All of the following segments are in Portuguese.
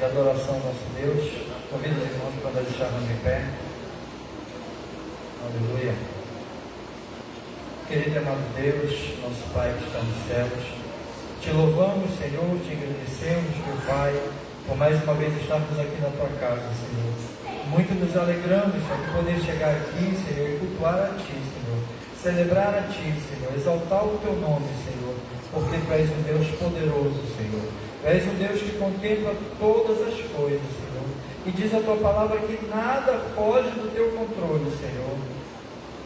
de adoração ao nosso Deus. Convido os irmãos para nós estarmos em pé. Aleluia. Querido e amado Deus, nosso Pai que está nos céus, te louvamos, Senhor, te agradecemos, meu Pai, por mais uma vez estarmos aqui na tua casa, Senhor. Muito nos alegramos, Senhor, de poder chegar aqui, Senhor, e cultuar a Ti, Senhor. Celebrar a Ti, Senhor. Exaltar o Teu nome, Senhor. Porque Tu és um Deus poderoso, Senhor. Tu és um Deus que contempla todas as coisas, Senhor. E diz a Tua palavra que nada foge do Teu controle, Senhor.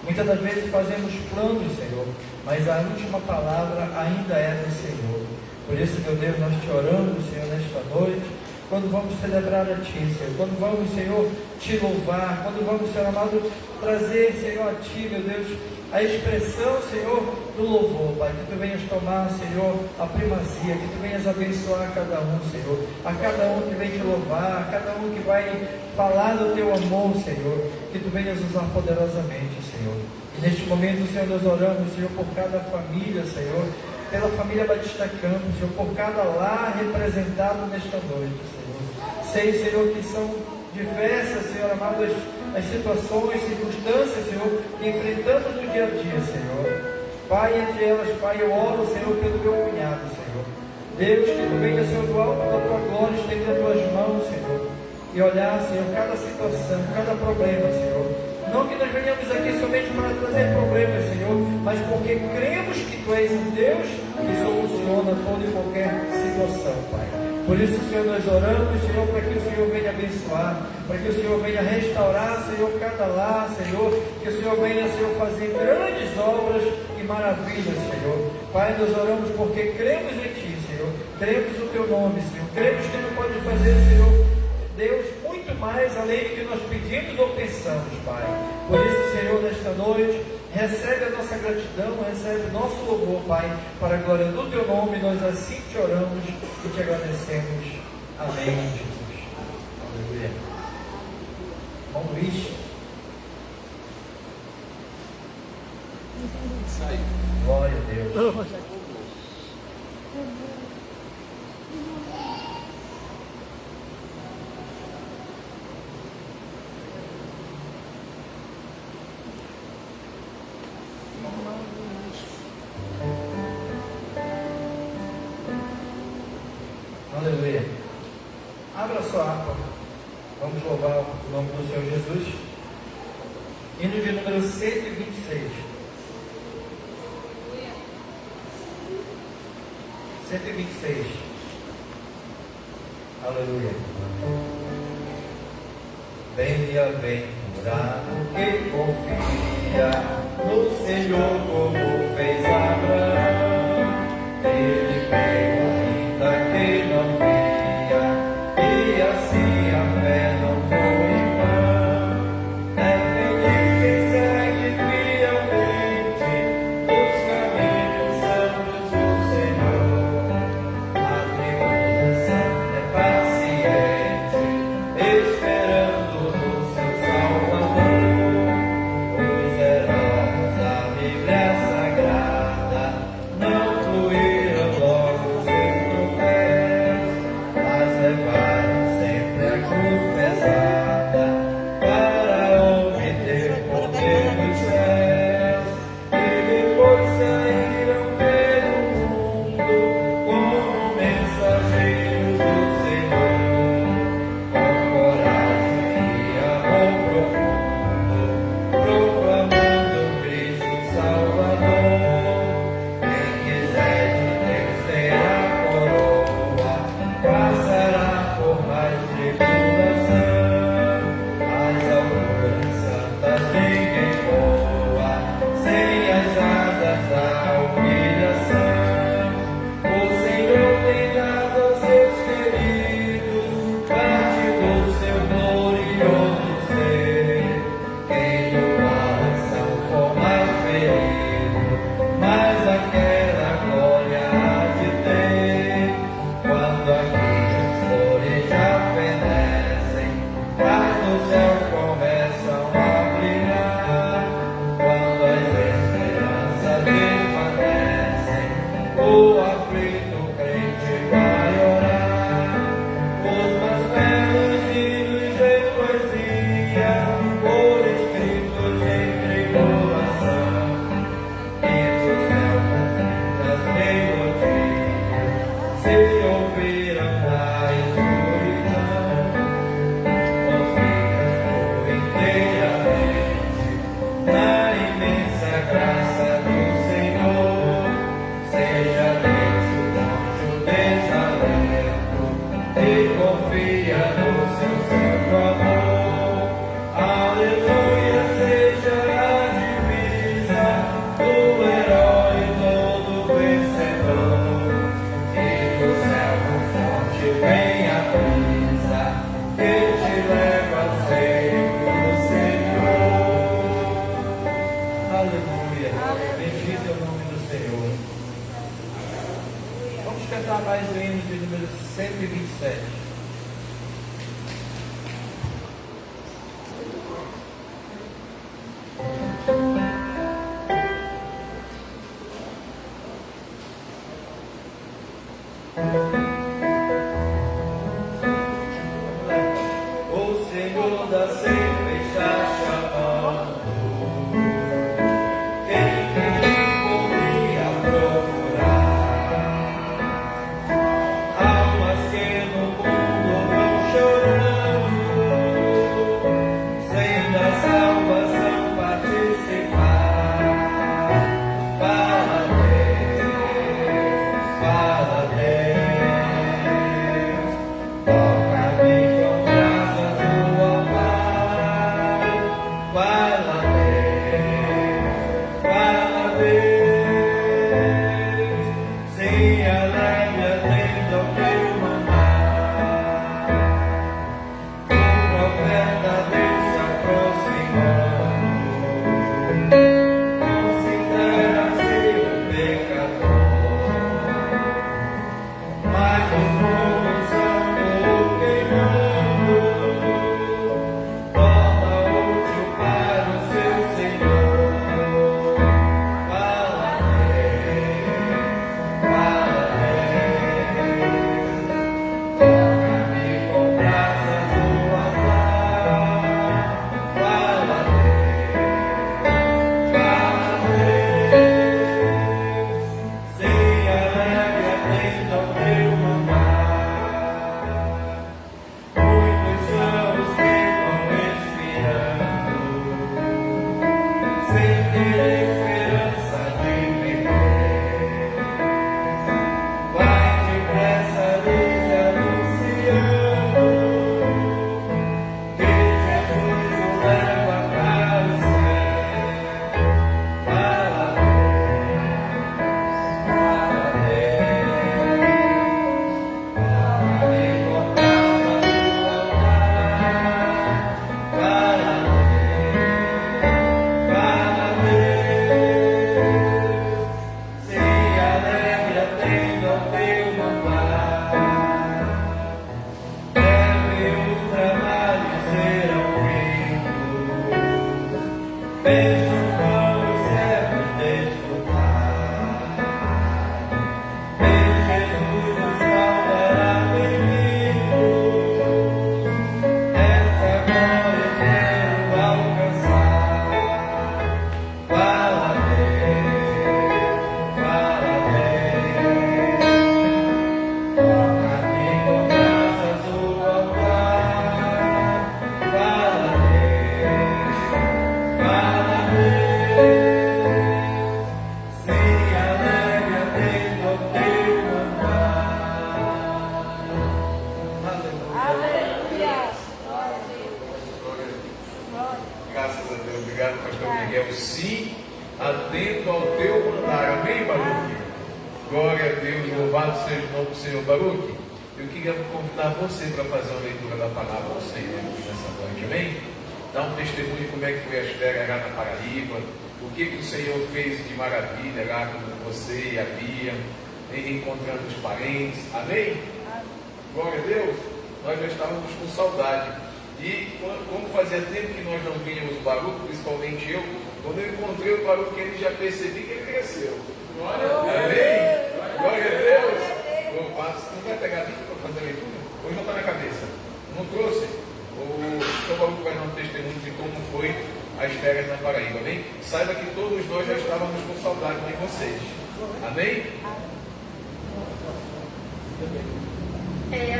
Muitas das vezes fazemos planos, Senhor, mas a última palavra ainda é do Senhor. Por isso, meu Deus, nós te oramos, Senhor, nesta noite, quando vamos celebrar a Ti, Senhor, quando vamos, Senhor, te louvar, quando vamos, Senhor amado, trazer, Senhor, a Ti, meu Deus, a expressão, Senhor, do louvor, Pai, que Tu venhas tomar, Senhor, a primazia, que Tu venhas abençoar cada um, Senhor, a cada um que vem te louvar, a cada um que vai falar do Teu amor, Senhor, que Tu venhas usar poderosamente, Senhor. E neste momento, Senhor, nós oramos, Senhor, por cada família, Senhor, pela família Batista Campos, Senhor, por cada lar representado nesta noite, Senhor. Sei, Senhor, que são diversas, Senhor amado, as situações, circunstâncias, Senhor, que enfrentamos no dia a dia, Senhor. Pai, entre elas, Pai, eu oro, Senhor, pelo meu cunhado, Senhor. Deus, que Tu venha, Senhor, do alto da Tua glória, estender as Tuas mãos, Senhor, e olhar, Senhor, cada situação, cada problema, Senhor. Não que nós venhamos aqui somente para trazer problemas, Senhor, mas porque cremos que Tu és um Deus que soluciona toda e qualquer situação, Pai. Por isso, Senhor, nós oramos, Senhor, para que o Senhor venha abençoar, para que o Senhor venha restaurar, Senhor, cada lar, Senhor, que o Senhor venha, Senhor, fazer grandes obras e maravilhas, Senhor. Pai, nós oramos porque cremos em Ti, Senhor, cremos no Teu nome, Senhor, cremos que Tu podes fazer, Senhor, Deus, muito mais além do que nós pedimos ou pensamos, Pai. Por isso, Senhor, nesta noite, recebe a nossa gratidão, recebe o nosso louvor, Pai, para a glória do Teu nome. Nós assim te oramos e te agradecemos. Amém, Jesus. Aleluia. Irmão Luiz. Glória a Deus. Aleluia. Abra sua harpa. Vamos louvar o nome do Senhor Jesus. Hino de número 126. 126. Aleluia. Bem-aventurado que confia no Senhor como fez Abraão. Ele veio ainda que não via, e assim a fé não foi em vão. É feliz quem segue fielmente os caminhos santos do Senhor. A tribulação é paciente, esperando no seu Salvador. Os heróis da Bíblia Sagrada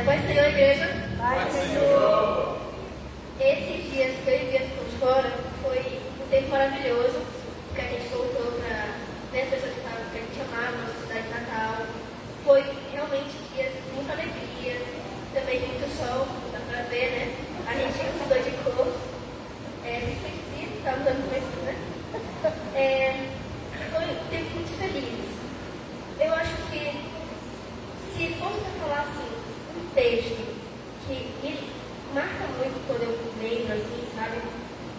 Paz Senhor, igreja. Paz Senhor. Esses dias que eu e Bia ficamos fora, foi um tempo maravilhoso, porque a gente voltou para as pessoas que a gente amava, nossa cidade natal. Foi realmente dias de muita alegria, também muito sol, dá para ver, né? A gente mudou de cor, principalmente está mudando muito, né? Foi um tempo muito feliz. Eu acho que, se fosse para falar assim, um texto que me marca muito quando eu lembro, assim, sabe,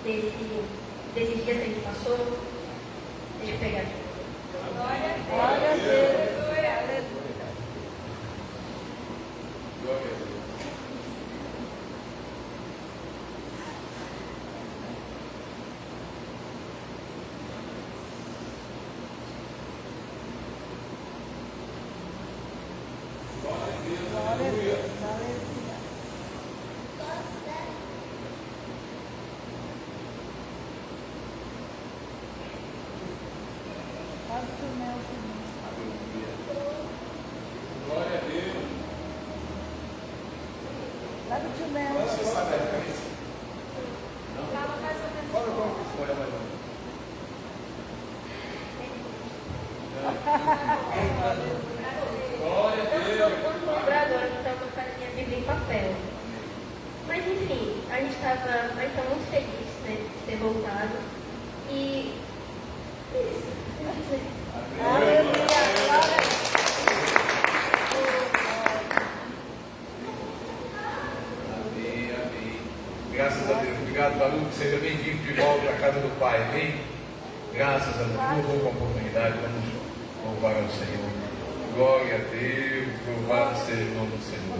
desses dias que a gente passou, deixa eu pegar aqui. Glória a Deus. Você sabe a diferença? Não? Fala como que foi, mais ou menos. Glória a Deus. Eu não vou lembrar agora, que estava colocando minha Bíblia em papel. Mas enfim, a gente estava muito feliz, né, de ter voltado. E isso, eu quero dizer. Aleluia. Graças a Deus. Obrigado, Baruch. Seja bem-vindo de volta à casa do Pai. Amém? Graças a Deus. Louvou com a oportunidade. Vamos louvar ao Senhor. Glória a Deus. Louvado seja o nome do Senhor.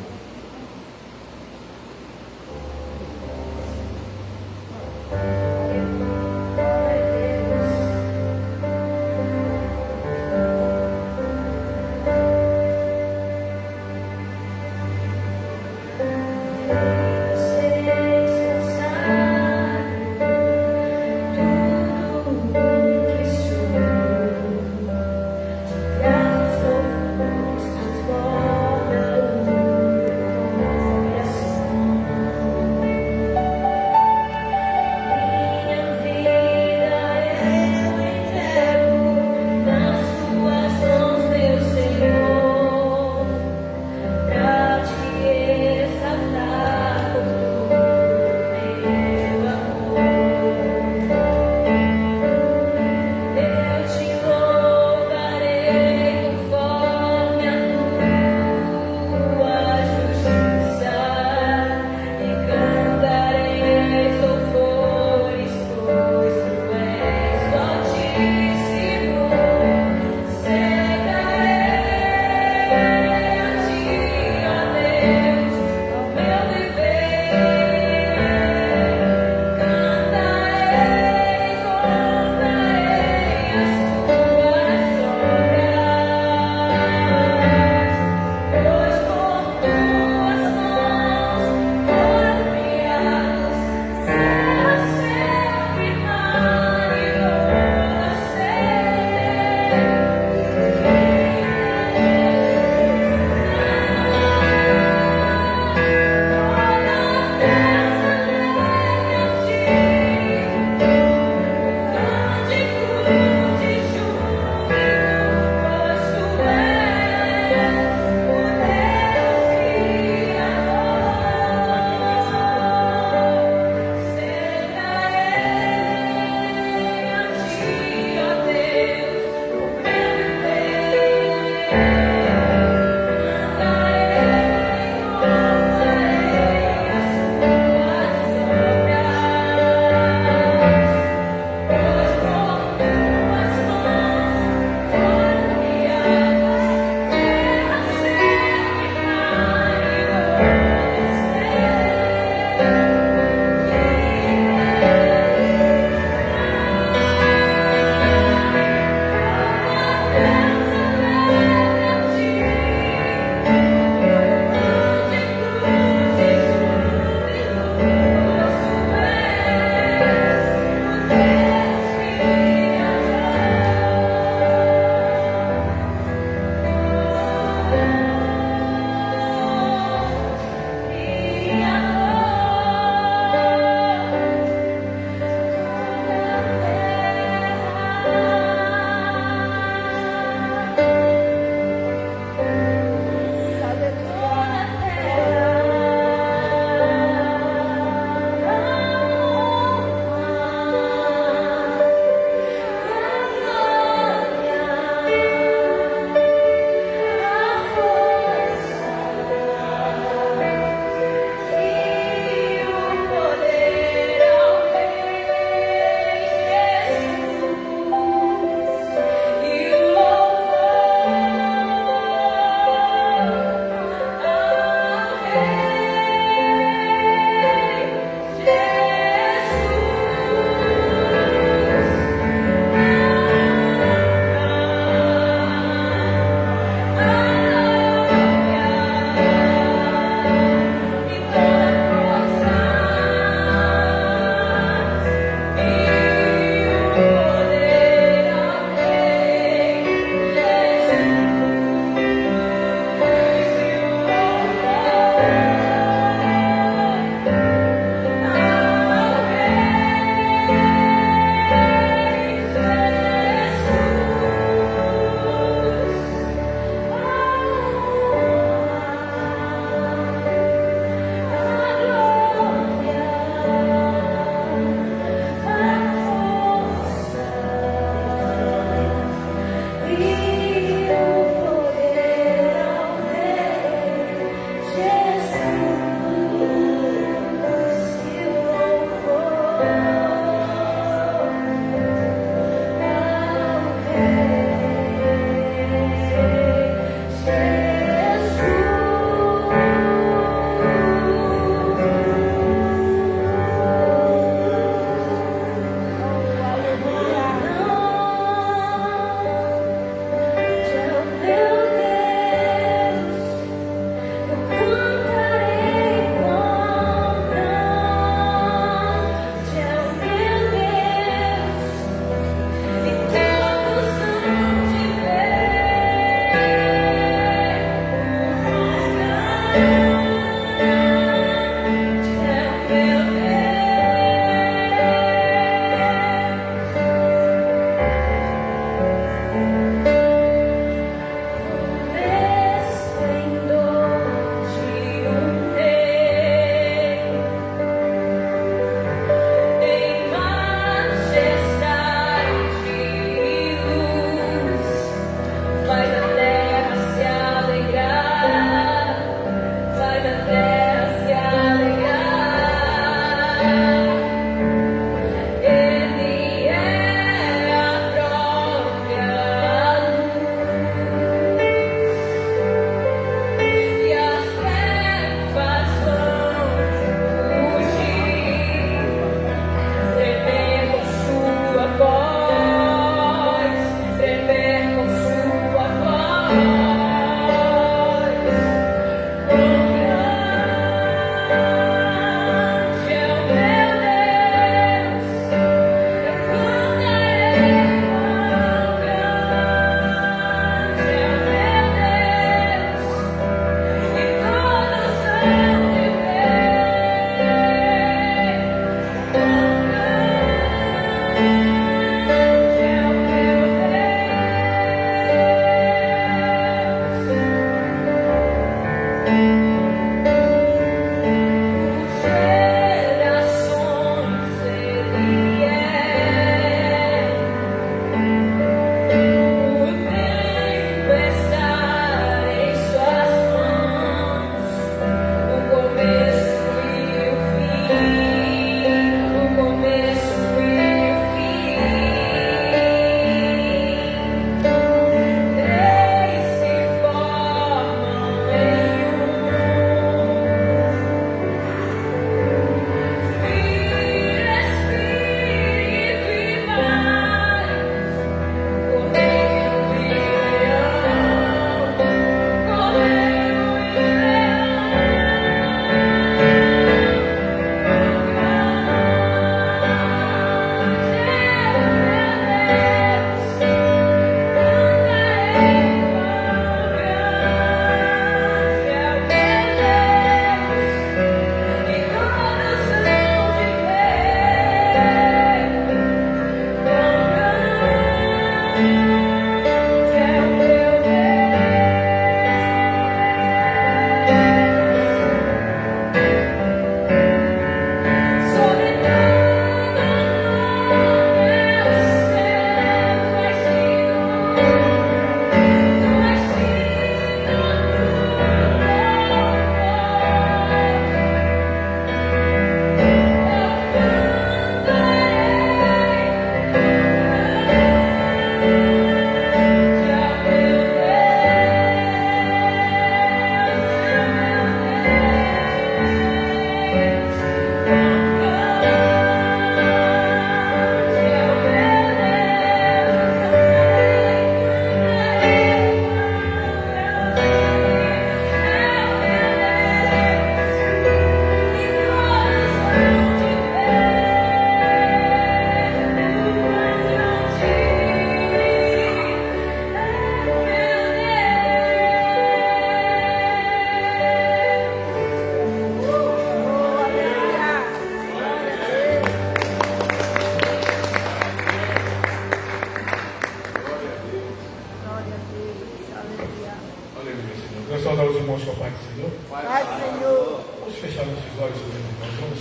irmãos com a paz do Senhor. Pai do Senhor. Vamos fechar nossos olhos, meus irmãos. Vamos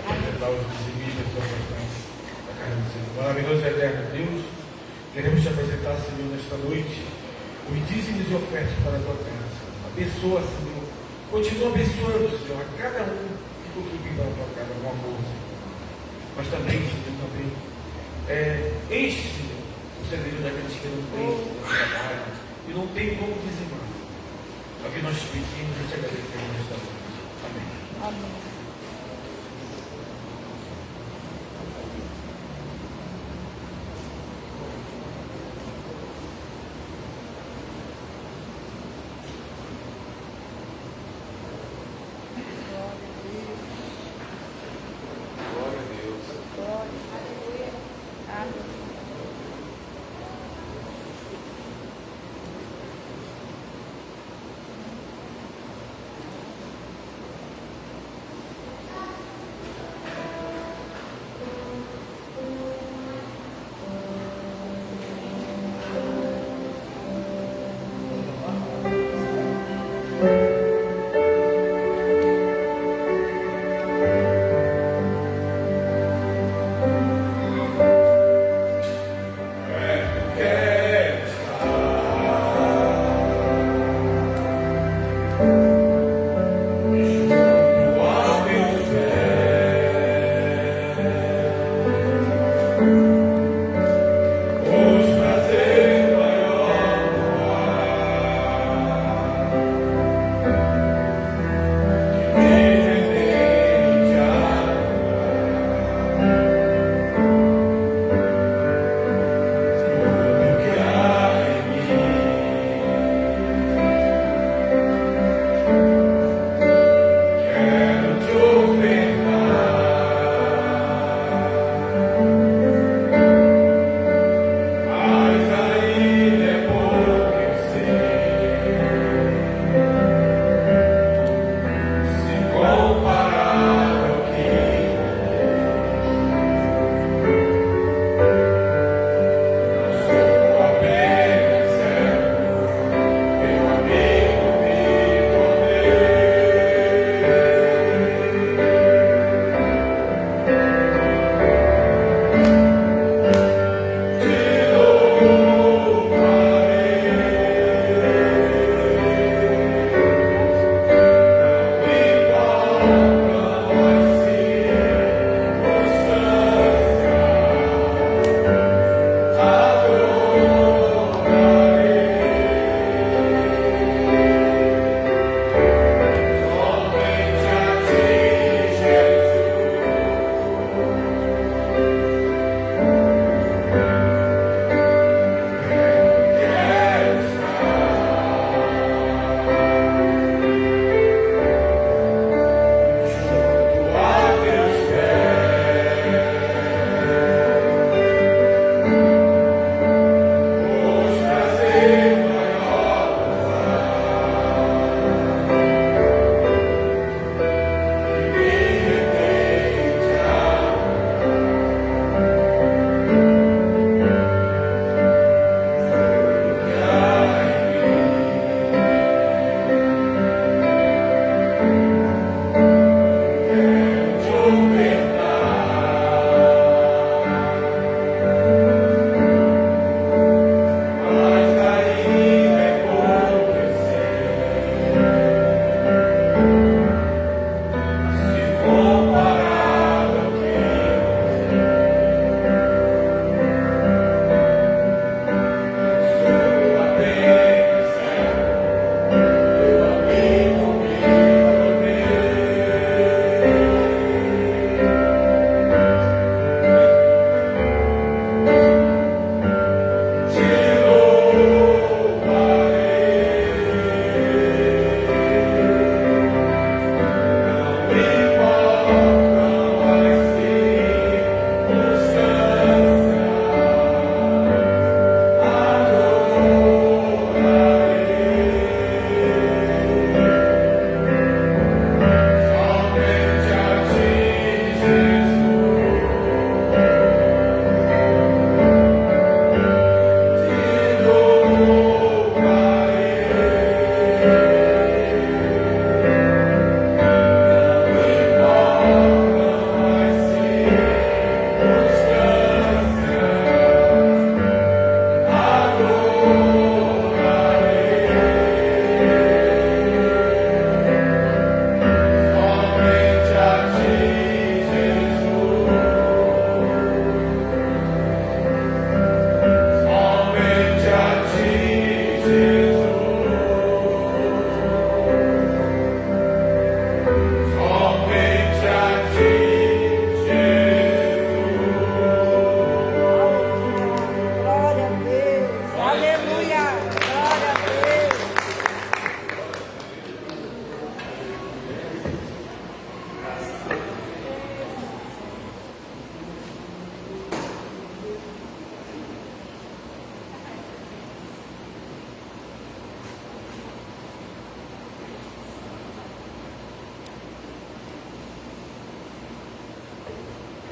contemplar os dizimistas e ofertantes da carne do Senhor. Maravilhoso e eterno Deus, queremos te apresentar, Senhor, nesta noite, os dízimos e ofertas para a tua casa. Abençoa, Senhor. Continua abençoando, Senhor, a cada um que contribui para a tua casa com amor, Senhor. Mas também, Senhor, também enche, Senhor, o celeiro daqueles que não têm trabalho e não tem como dizimar. É o que nós te pedimos e te agradecemos nesta noite. Amém. Amém. Glória a Deus. Glória. Amém.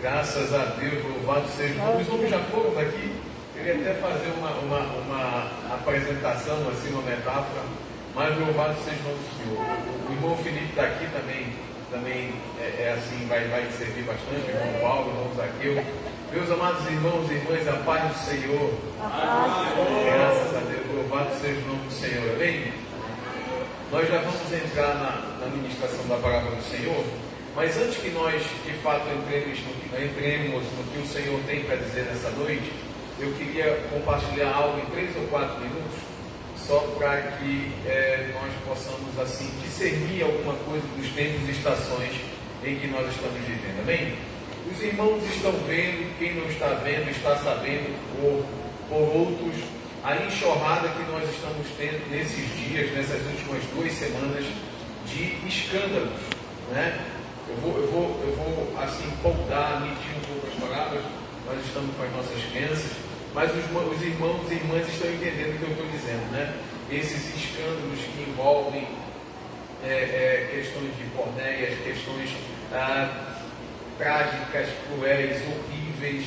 Graças a Deus, louvado seja o nome. Os homens já foram daqui. Eu ia até fazer uma apresentação, assim, uma metáfora, mas louvado seja o nome do Senhor. O irmão Felipe está aqui também é assim, vai servir bastante. O irmão Paulo, o irmão Zaqueu. Meus amados irmãos e irmãs, a paz do Senhor. Graças a Deus, louvado seja o nome do Senhor. Amém? Nós já vamos entrar na ministração da palavra do Senhor, mas antes que nós, de fato, entremos no que o Senhor tem para dizer nessa noite, eu queria compartilhar algo em 3 ou 4 minutos, só para que nós possamos, assim, discernir alguma coisa dos tempos e estações em que nós estamos vivendo. Amém? Os irmãos estão vendo, quem não está vendo, está sabendo por outros, a enxurrada que nós estamos tendo nesses dias, nessas últimas 2 semanas, de escândalos, né? Eu vou assim, poupar, medir um pouco as palavras, nós estamos com as nossas crianças, mas os irmãos e irmãs estão entendendo o que eu estou dizendo, né? Esses escândalos que envolvem questões de pornéias, questões trágicas, cruéis, horríveis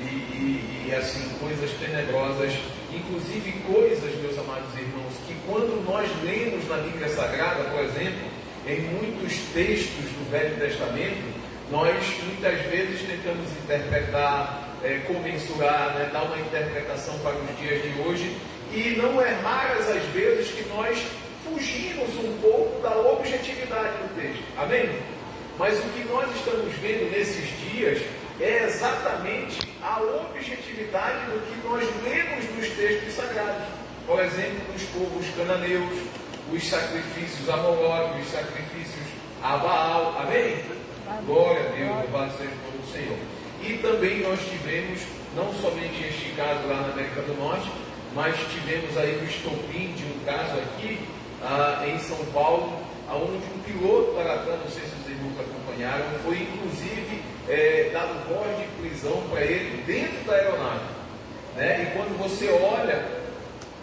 e assim, coisas tenebrosas, inclusive coisas, meus amados irmãos, que quando nós lemos na Bíblia Sagrada, por exemplo, em muitos textos do Velho Testamento, nós muitas vezes tentamos interpretar, comensurar, né, dar uma interpretação para os dias de hoje, e não é raras as vezes que nós fugimos um pouco da objetividade do texto. Amém? Mas o que nós estamos vendo nesses dias é exatamente a objetividade do que nós lemos nos textos sagrados. Por exemplo, nos povos cananeus, os sacrifícios a Moloque, os sacrifícios a Baal. Amém? Glória a Deus, louvado seja o nome do Senhor. E também nós tivemos, não somente este caso lá na América do Norte, mas tivemos aí o estopim de um caso aqui em São Paulo, onde um piloto da Latam, não sei se os irmãos acompanharam, foi inclusive dado voz de prisão para ele dentro da aeronave, né? E quando você olha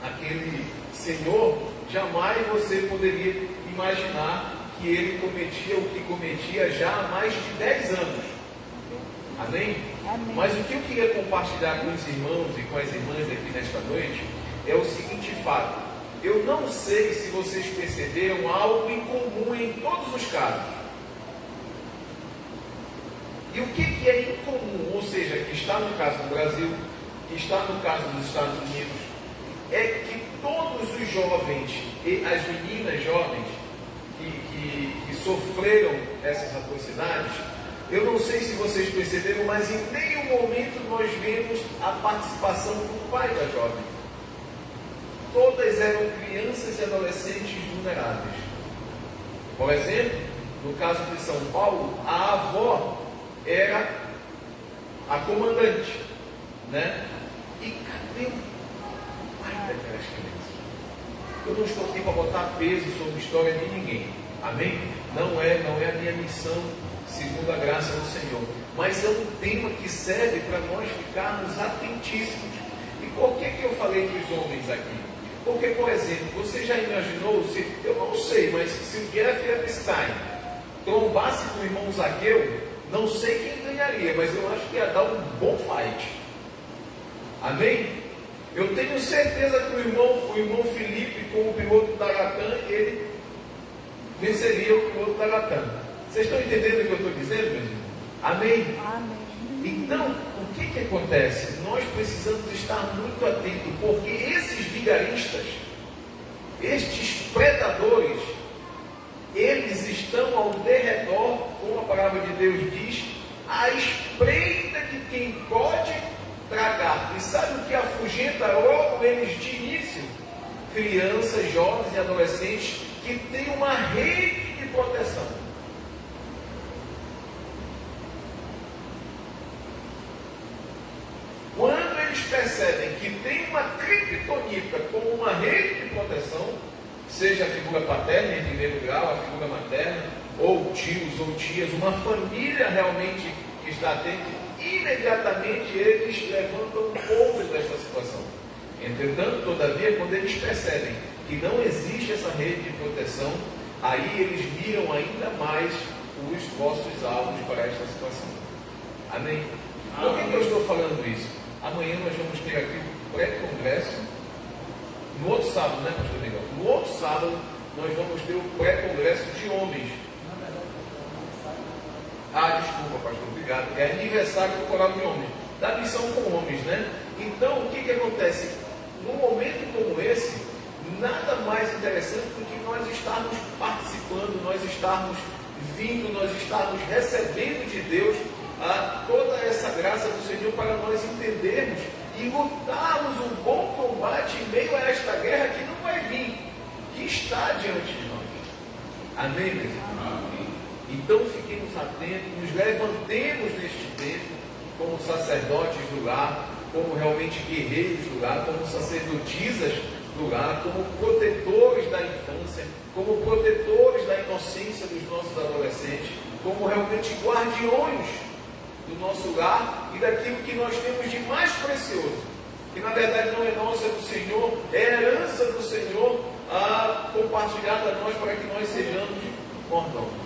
aquele senhor, jamais você poderia imaginar que ele cometia o que cometia já há mais de 10 anos. Amém? Amém. Mas o que eu queria compartilhar com os irmãos e com as irmãs aqui nesta noite é o seguinte fato. Eu não sei se vocês perceberam algo em comum em todos os casos. E o que é incomum, ou seja, que está no caso do Brasil, que está no caso dos Estados Unidos, é que todos os jovens e as meninas jovens que sofreram essas atrocidades, eu não sei se vocês perceberam, mas em nenhum momento nós vemos a participação do pai da jovem. Todas eram crianças e adolescentes vulneráveis. Por exemplo, no caso de São Paulo, a avó era a comandante, né? E cadê o pai daquelas crianças? Eu não estou aqui para botar peso sobre a história de ninguém, amém? Não é a minha missão, segundo a graça do Senhor, mas é um tema que serve para nós ficarmos atentíssimos. E por que eu falei dos homens aqui? Porque, por exemplo, você já imaginou, eu não sei, mas se o Jeff Epstein trombasse com o irmão Zaqueu, não sei quem ganharia, mas eu acho que ia dar um bom fight. Amém? Eu tenho certeza que o irmão Felipe, com o piloto da Latam, ele venceria o piloto da Latam. Vocês estão entendendo o que eu estou dizendo, meus irmãos? Amém? Amém. Então, o que acontece? Nós precisamos estar muito atentos, porque esses vigaristas, estes predadores, eles estão ao derredor, como a palavra de Deus diz, à espreita de quem pode tragar. E sabe o que afugenta logo eles de início? Crianças, jovens e adolescentes que têm uma rede de proteção. Quando eles percebem que tem uma criptonita como uma rede de proteção, seja a figura paterna em primeiro grau, a figura materna, ou tios ou tias, uma família realmente que está atenta, imediatamente eles levantam poucos desta situação. Entretanto, todavia, quando eles percebem que não existe essa rede de proteção, aí eles miram ainda mais os vossos alvos para esta situação. Amém? Por que eu estou falando isso? Amanhã nós vamos ter aqui o pré-congresso. No outro sábado, né, pastor Miguel? No outro sábado, nós vamos ter o pré-congresso de homens. Desculpa, pastor, obrigado. É aniversário do coral de homens, da missão com homens, né? Então, o que acontece? Num momento como esse, nada mais interessante do que nós estarmos participando, nós estarmos vindo, nós estarmos recebendo de Deus toda essa graça do Senhor para nós entendermos e lutarmos um bom combate em meio a esta guerra que não vai vir, que está diante de nós. Amém, meus irmãos? Então fiquemos atentos, nos levantemos neste tempo como sacerdotes do lar, como realmente guerreiros do lar, como sacerdotisas do lar, como protetores da infância, como protetores da inocência dos nossos adolescentes, como realmente guardiões do nosso lar e daquilo que nós temos de mais precioso, que na verdade não é nosso, é do Senhor, é herança do Senhor, compartilhada a nós para que nós sejamos mordomos.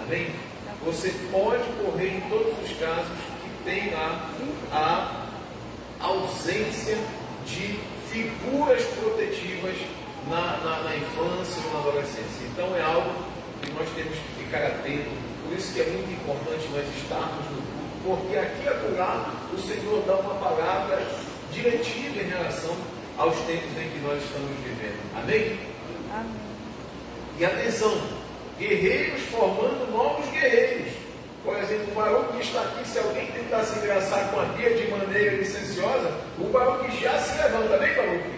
Amém? Você pode correr em todos os casos que tem a ausência de figuras protetivas na infância ou na adolescência. Então é algo que nós temos que ficar atento. Por isso que é muito importante nós estarmos no culto, porque aqui e acolá o Senhor dá uma palavra diretiva em relação aos tempos em que nós estamos vivendo. Amém? Amém. E atenção, guerreiros formando novos guerreiros. Por exemplo, o Baruque que está aqui, se alguém tentar se engraçar com a Bia de maneira licenciosa, o Baruque já se levanta. Amém, Baruque?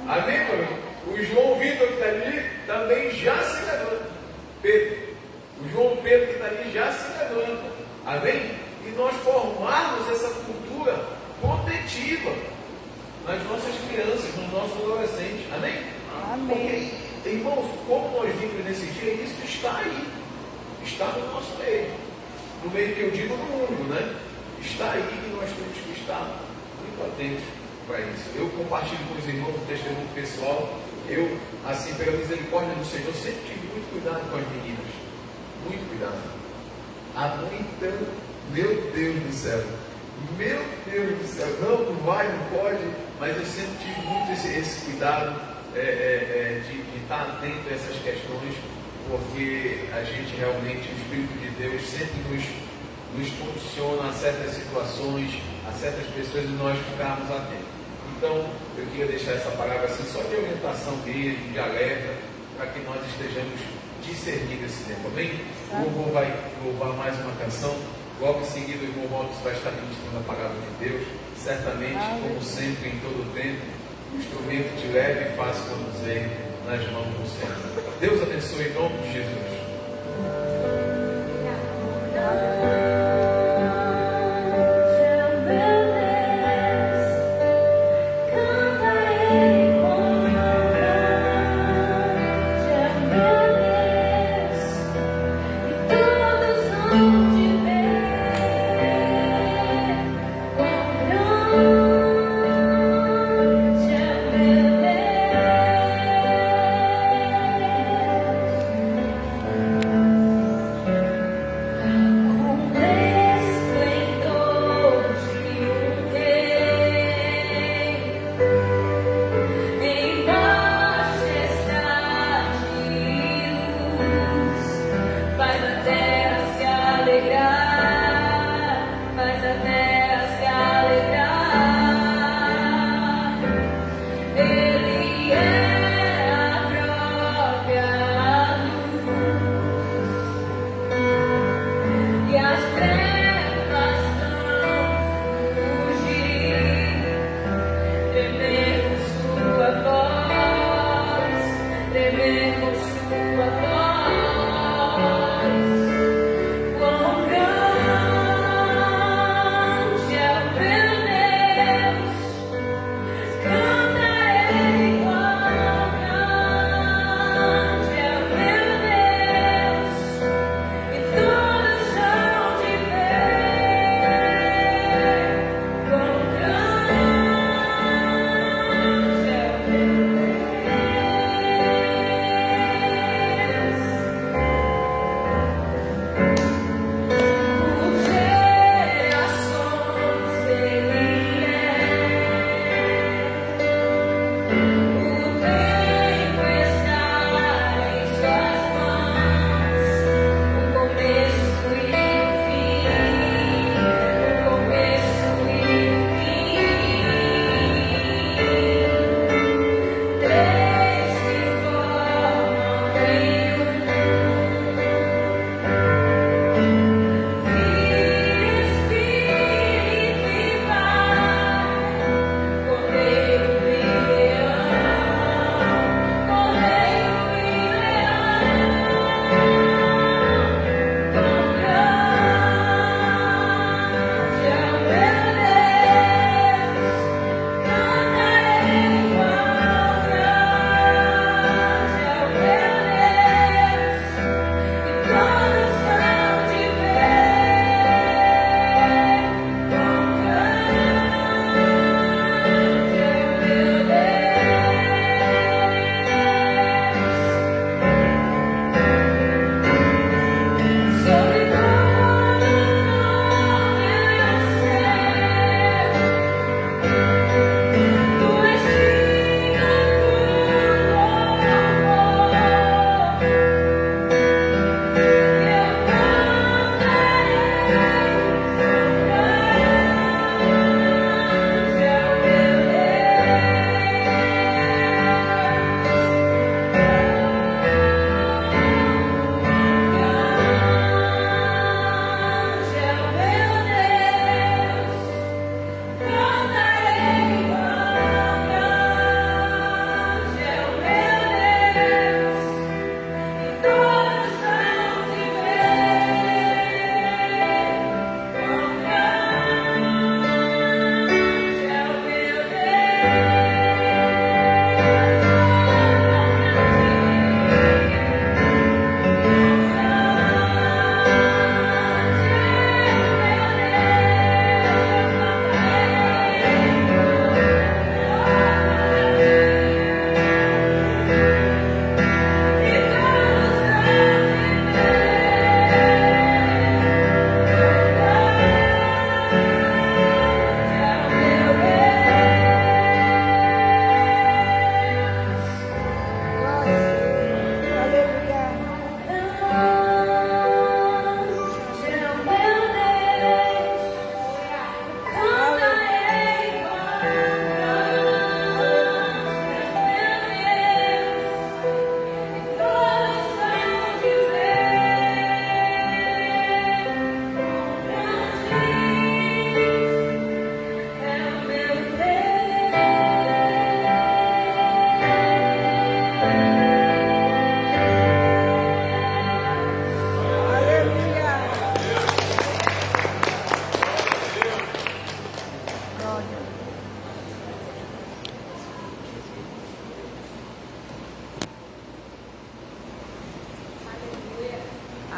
Amém, Baruque? O João Vitor que está ali também já se levanta. Pedro. O João Pedro que está ali já se levanta. Amém? E nós formarmos essa cultura protetiva nas nossas crianças, nos nossos adolescentes. Amém? Amém. Porque, irmãos, como nós vimos nesse dia, isso está aí. Está no nosso meio. No meio que eu digo no mundo, né? Está aí e nós temos que estar muito atentos para isso. Eu compartilho com os irmãos o testemunho pessoal. Eu, assim, pela misericórdia do Senhor, sempre tive muito cuidado com as meninas. Muito cuidado. A muita, meu Deus do céu. Meu Deus do céu. Não vai, não pode. Mas eu sempre tive muito esse cuidado de estar atento a essas questões, porque a gente realmente, o Espírito de Deus sempre nos condiciona a certas situações, a certas pessoas, e nós ficarmos atentos. Então, eu queria deixar essa palavra assim, só de orientação mesmo, de alerta, para que nós estejamos discernindo esse tempo. Amém? O louvor vai louvar mais uma canção. Logo em seguida, o irmão Robson vai estar ministrando a palavra de Deus. Certamente, como sempre, em todo o tempo, um instrumento de leve e fácil conduzir nas mãos do Senhor. Deus abençoe em nome de Jesus.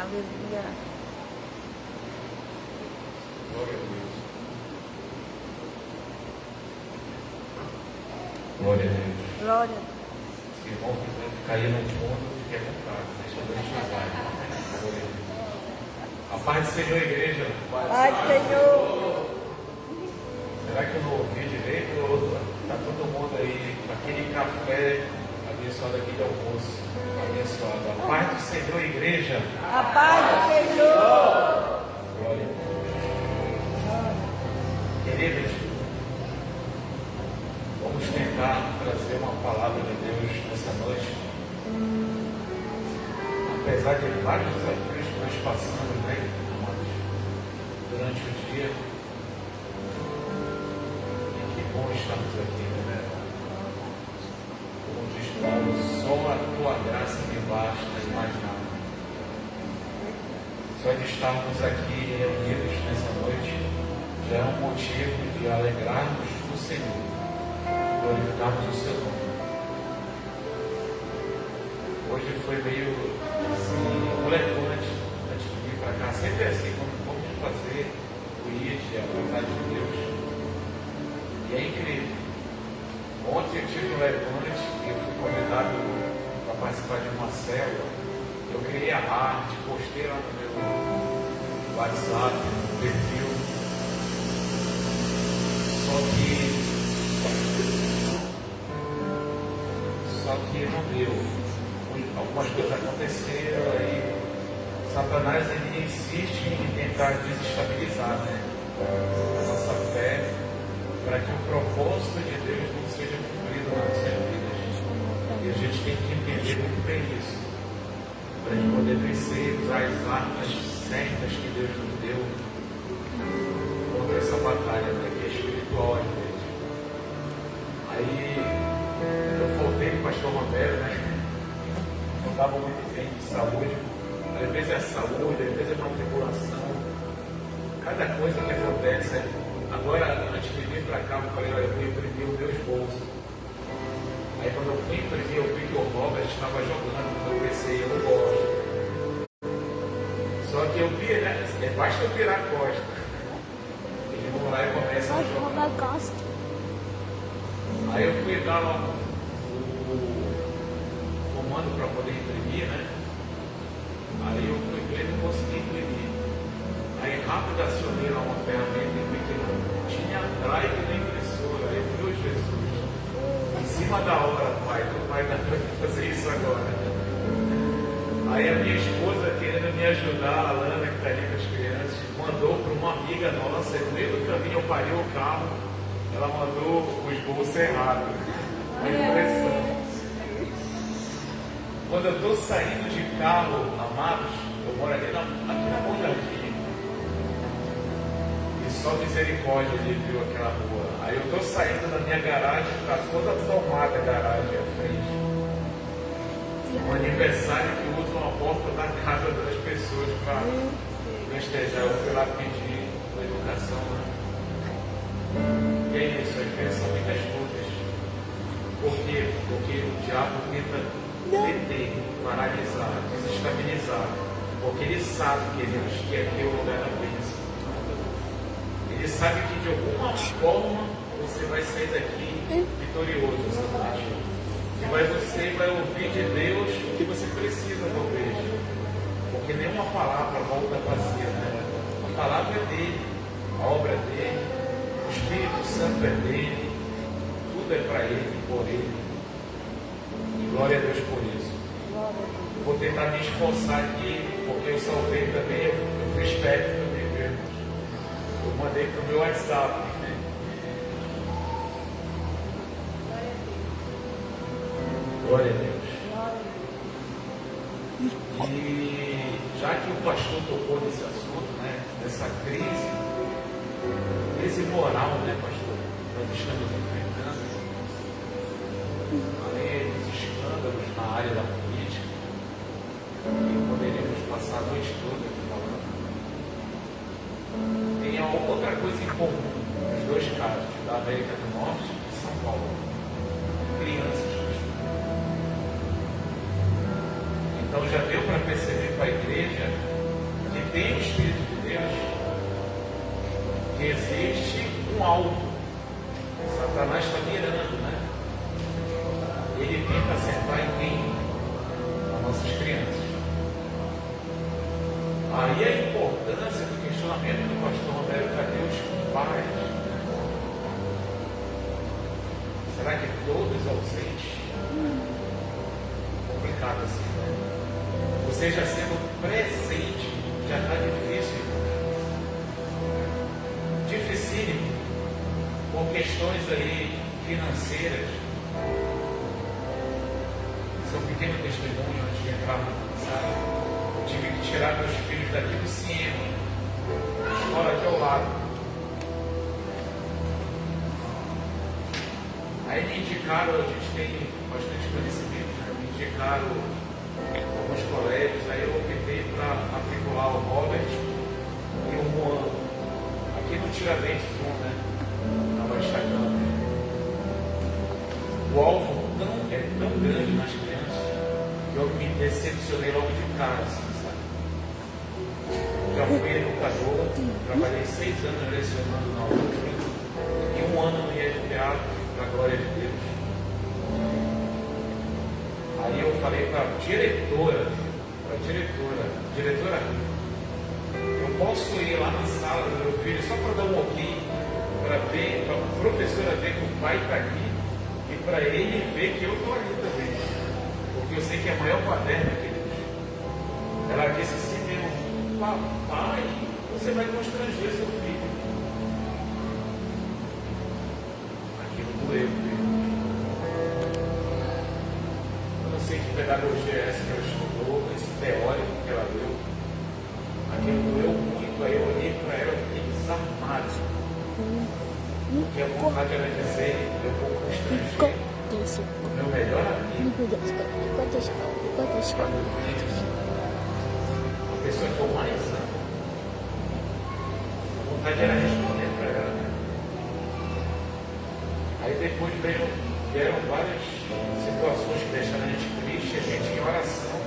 Aleluia. Glória a Deus. Glória a Deus. Glória a Deus. Se o irmão quiser ficar aí no fundo, fique à vontade. Deixa Deus te usar. Glória a Deus. A paz do Senhor, igreja. Pai do Senhor. Será que eu não ouvi direito? Está todo mundo aí com aquele café abençoado aqui de almoço. Abençoado. A paz do Senhor, igreja. A paz do Senhor. Glória a Deus. Queridos, vamos tentar trazer uma palavra de Deus nessa noite. Apesar de vários desafios que nós passamos, né, amados, durante o dia. E que bom estarmos aqui, né? Como diz Paulo, só a tua graça me basta e mais nada. Só de estarmos aqui reunidos nessa noite já é um motivo de alegrarmos no Senhor, glorificarmos o seu nome. Hoje foi meio assim, relevante antes de vir para cá. Sempre é assim, quando vamos fazer o ID, a vontade de Deus. E é incrível. Ontem eu tive um levante e eu fui convidado para participar de uma célula. Eu criei a arte, postei lá no meu WhatsApp, no perfil. Só que não deu. Algumas coisas aconteceram, aí Satanás ele insiste em tentar desestabilizar, né, a nossa fé, para que o propósito de Deus não seja cumprido nas nossas vidas. E a gente tem que entender muito bem isso, para a gente poder vencer, usar as armas certas que Deus nos deu contra essa batalha, né, que é espiritual às vezes. Aí eu voltei com o pastor Roberto, né? Não estava muito bem de saúde. Às vezes é saúde, às vezes é uma tribulação. Cada coisa que acontece. Agora, antes de vir para cá, eu falei, olha, eu vou imprimir os meus bolsos. Aí quando eu fui imprimir, eu vi que o Robert estava jogando no meu PC, eu não gosto. Só que eu vi, né? Basta eu virar a costa. Eles vão lá e começam a jogar. Aí eu fui dar lá o comando para poder imprimir, né? Aí eu fui ver e não consegui imprimir. Aí rápido acionei lá uma ferramenta e vi que não tinha drive na impressora. Aí, meu Jesus, em cima da hora, pai, tu vai dar para fazer isso agora. Aí a minha esposa, querendo me ajudar, a Lana, que está ali com as crianças, mandou para uma amiga nossa, e no meio do caminho eu parei o carro. Ela mandou os bolsos errados. A impressão. Quando eu estou saindo de carro, amados, eu moro aqui na Bom Jardim. E só misericórdia ele viu aquela rua. Aí eu estou saindo da minha garagem, está toda tomada a garagem à frente. Um aniversário que usa uma porta da casa das pessoas para festejar. Eu fui lá pedir a educação, né? E é isso, às vezes são muitas lutas. Por quê? Porque o diabo tenta deter, paralisar, desestabilizar. Porque ele sabe, queridos, que aqui é o lugar da bênção. Ele sabe que de alguma forma você vai sair daqui vitorioso essa noite. E você vai ouvir de Deus o que você precisa, talvez. Porque nenhuma palavra volta vazia, né? A palavra é dele, a obra é dele. O Espírito Santo é dele, tudo é para ele, por ele. E glória a Deus por isso. Vou tentar me esforçar aqui, porque eu salvei também, eu fui esperto também mesmo. Eu mandei para o meu WhatsApp. Glória a Deus. E já que o pastor tocou nesse assunto, né, dessa crise moral, né, pastor? Nós estamos enfrentando, além dos escândalos na área da política, e poderíamos passar a noite toda aqui falando. Tem outra coisa em comum nos dois casos, da América do Norte e São Paulo: crianças. Então já deu para perceber para a igreja tem o Espírito de Deus, que existe um alvo. Satanás está mirando, né? Ele tenta acertar em quem? As nossas crianças. Aí a importância do questionamento do pastor Romero: cadê os pais? Será que todos ausentes? Complicado assim, né? Você já sendo presente, já está difícil. Dificílimo. Por questões aí financeiras. São pequeno testemunho antes de entrar na sala. Eu tive que tirar meus filhos daqui do cinema, escola aqui ao lado. Aí me indicaram, a gente tem bastante conhecimento, né? Me indicaram alguns colégios, aí eu optei para matricular o Robert e o Juan, aqui no Tiradentes, né? Na Baixa Campos. O alvo é tão grande nas crianças que eu me decepcionei logo de cara, assim, sabe? Já fui educador, trabalhei 6 anos lecionando na UFRA e 1 ano no IFPA, para a glória de Deus. Aí eu falei para a diretora, eu posso ir lá na sala do meu filho só para dar um ok, para ver, para a professora ver que o pai está aqui e para ele ver que eu estou ali também, porque eu sei que é a maior baderna, queridos. Ela disse assim mesmo: papai, você vai constranger seu filho. Aquilo doeu, queridos. Eu não sei que pedagogia é essa que ela estudou, esse teórico que ela deu. Aquilo doeu muito. Aí eu olhei para ela e fiquei desarmado. Porque a vontade era dizer: eu vou constranger o meu melhor amigo. A pessoa que eu mais amo. A vontade era responder para ela. Aí depois vieram várias situações que deixaram a gente triste, a gente em oração.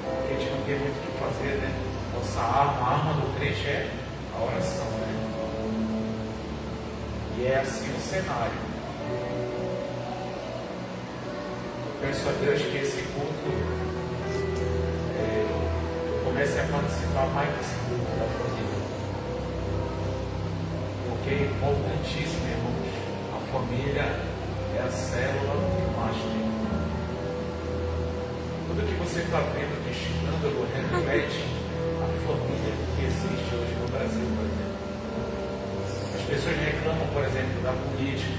A gente não tem muito o que fazer, né? Nossa arma, a arma do crente é a oração, né? E é assim o cenário. Eu peço a Deus que esse culto comece a participar mais desse culto da família. Porque é importantíssimo, irmãos. A família é a célula máster. Tudo que você está vendo de escândalo reflete a família que existe hoje no Brasil, por exemplo. As pessoas reclamam, por exemplo, da política.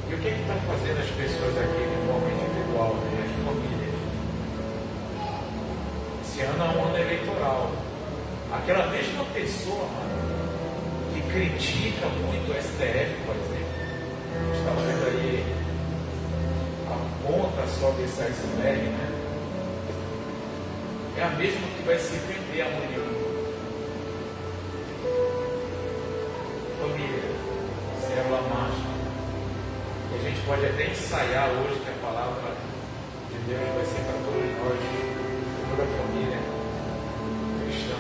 E o que está fazendo as pessoas aqui de forma individual, né? As famílias? Esse ano é um ano eleitoral. Aquela mesma pessoa, mano, que critica muito o STF, por exemplo, estava vendo aí a ponta sobe esse iceberg, né? É a mesma que vai se vender amanhã. Família, célula mágica. E a gente pode até ensaiar hoje que a palavra de Deus vai ser para todos nós, toda a família cristã.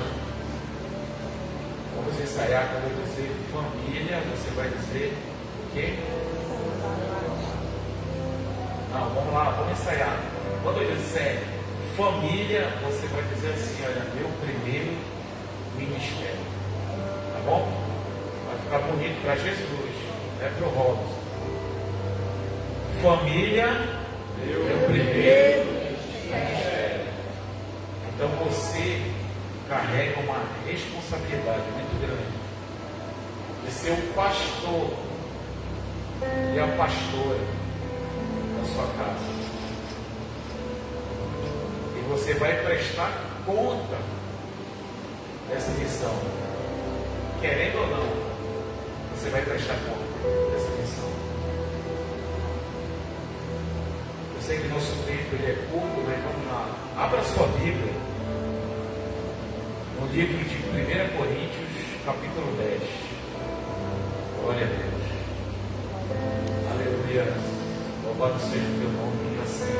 Vamos ensaiar. Quando eu dizer família, você vai dizer o quê? Não, vamos lá, vamos ensaiar. Quando eu disser família, você vai dizer assim: olha, meu primeiro ministério. Tá bom? Vai ficar bonito para Jesus, não é para o Robson. Família, meu primeiro ministério. Então você carrega uma responsabilidade muito grande de ser o pastor e a pastora da sua casa. E você vai prestar conta dessa missão. Querendo ou não, você vai prestar conta dessa missão. Eu sei que nosso tempo ele é curto, mas vamos lá. Abra sua Bíblia no livro de 1 Coríntios, capítulo 10. Glória a Deus. Aleluia. Louvado seja o teu nome, assim.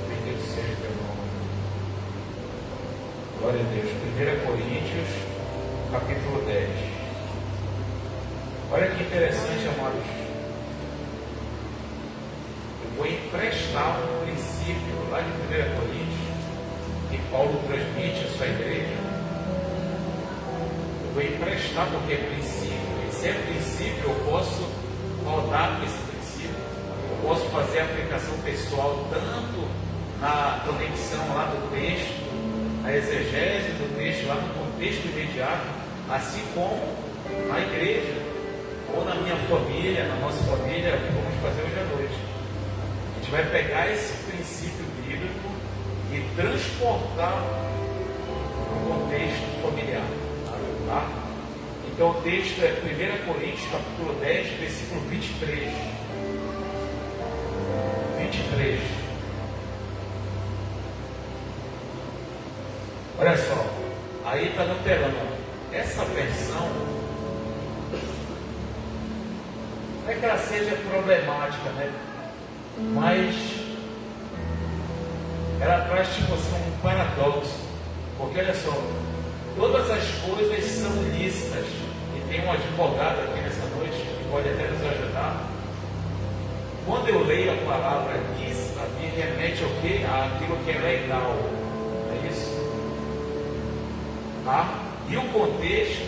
Bendito seja. Glória a Deus. 1 Coríntios, capítulo 10. Olha que interessante, amados. Eu vou emprestar um princípio lá de 1 Coríntios, que Paulo transmite à sua igreja. Eu vou emprestar porque é princípio. E se é princípio, eu posso rodar com esse princípio. Eu posso fazer a aplicação pessoal tanto na conexão lá do texto, na exegese do texto, lá no contexto imediato, assim como na igreja, ou na minha família, na nossa família, que vamos fazer hoje à noite. A gente vai pegar esse princípio bíblico e transportar no contexto familiar. Tá? Então o texto é 1 Coríntios, capítulo 10, versículo 23. 23. Olha só, aí está no telão. Essa versão, não é que ela seja problemática, né? Mas ela traz tipo assim um paradoxo. Porque olha só, todas as coisas são lícitas. E tem um advogado aqui nessa noite que pode até nos ajudar. Quando eu leio a palavra lícita, me remete ao quê? Àquilo que é legal. É isso? Tá? E o contexto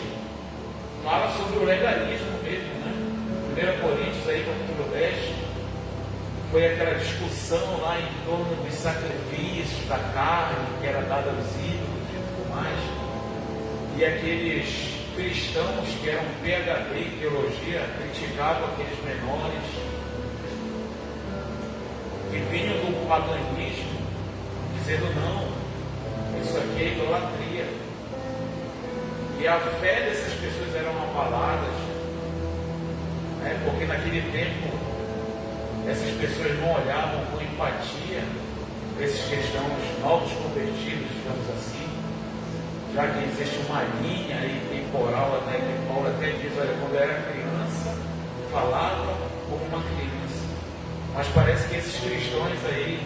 fala sobre o legalismo mesmo, né? 1 Coríntios, aí, capítulo 10, foi aquela discussão lá em torno dos sacrifícios da carne que era dada aos ídolos e tudo mais. E aqueles cristãos que eram PhD em teologia criticavam aqueles menores que vinham do paganismo, dizendo não, isso aqui é idolatria. E a fé dessas pessoas eram abaladas, né? Porque naquele tempo essas pessoas não olhavam com empatia esses cristãos novos convertidos, digamos assim, já que existe uma linha aí temporal até que Paulo até diz, olha, quando eu era criança, falava como uma criança. Mas parece que esses cristãos aí,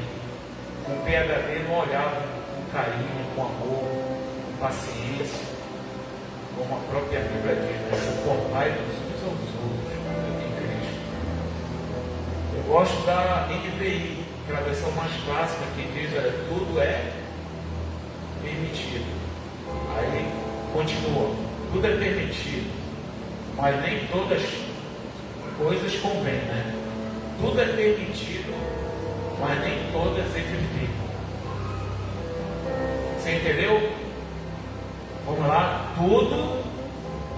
com PhD, não olhavam com carinho, com amor, com paciência, como a própria Bíblia diz, né? Suportai-vos uns aos outros em Cristo. Eu gosto da NVI, que é a versão mais clássica, que diz, olha, tudo é permitido. Aí continua, tudo é permitido, mas nem todas as coisas convêm, né? Tudo é permitido, mas nem todas edificam. Você entendeu? Vamos lá, tudo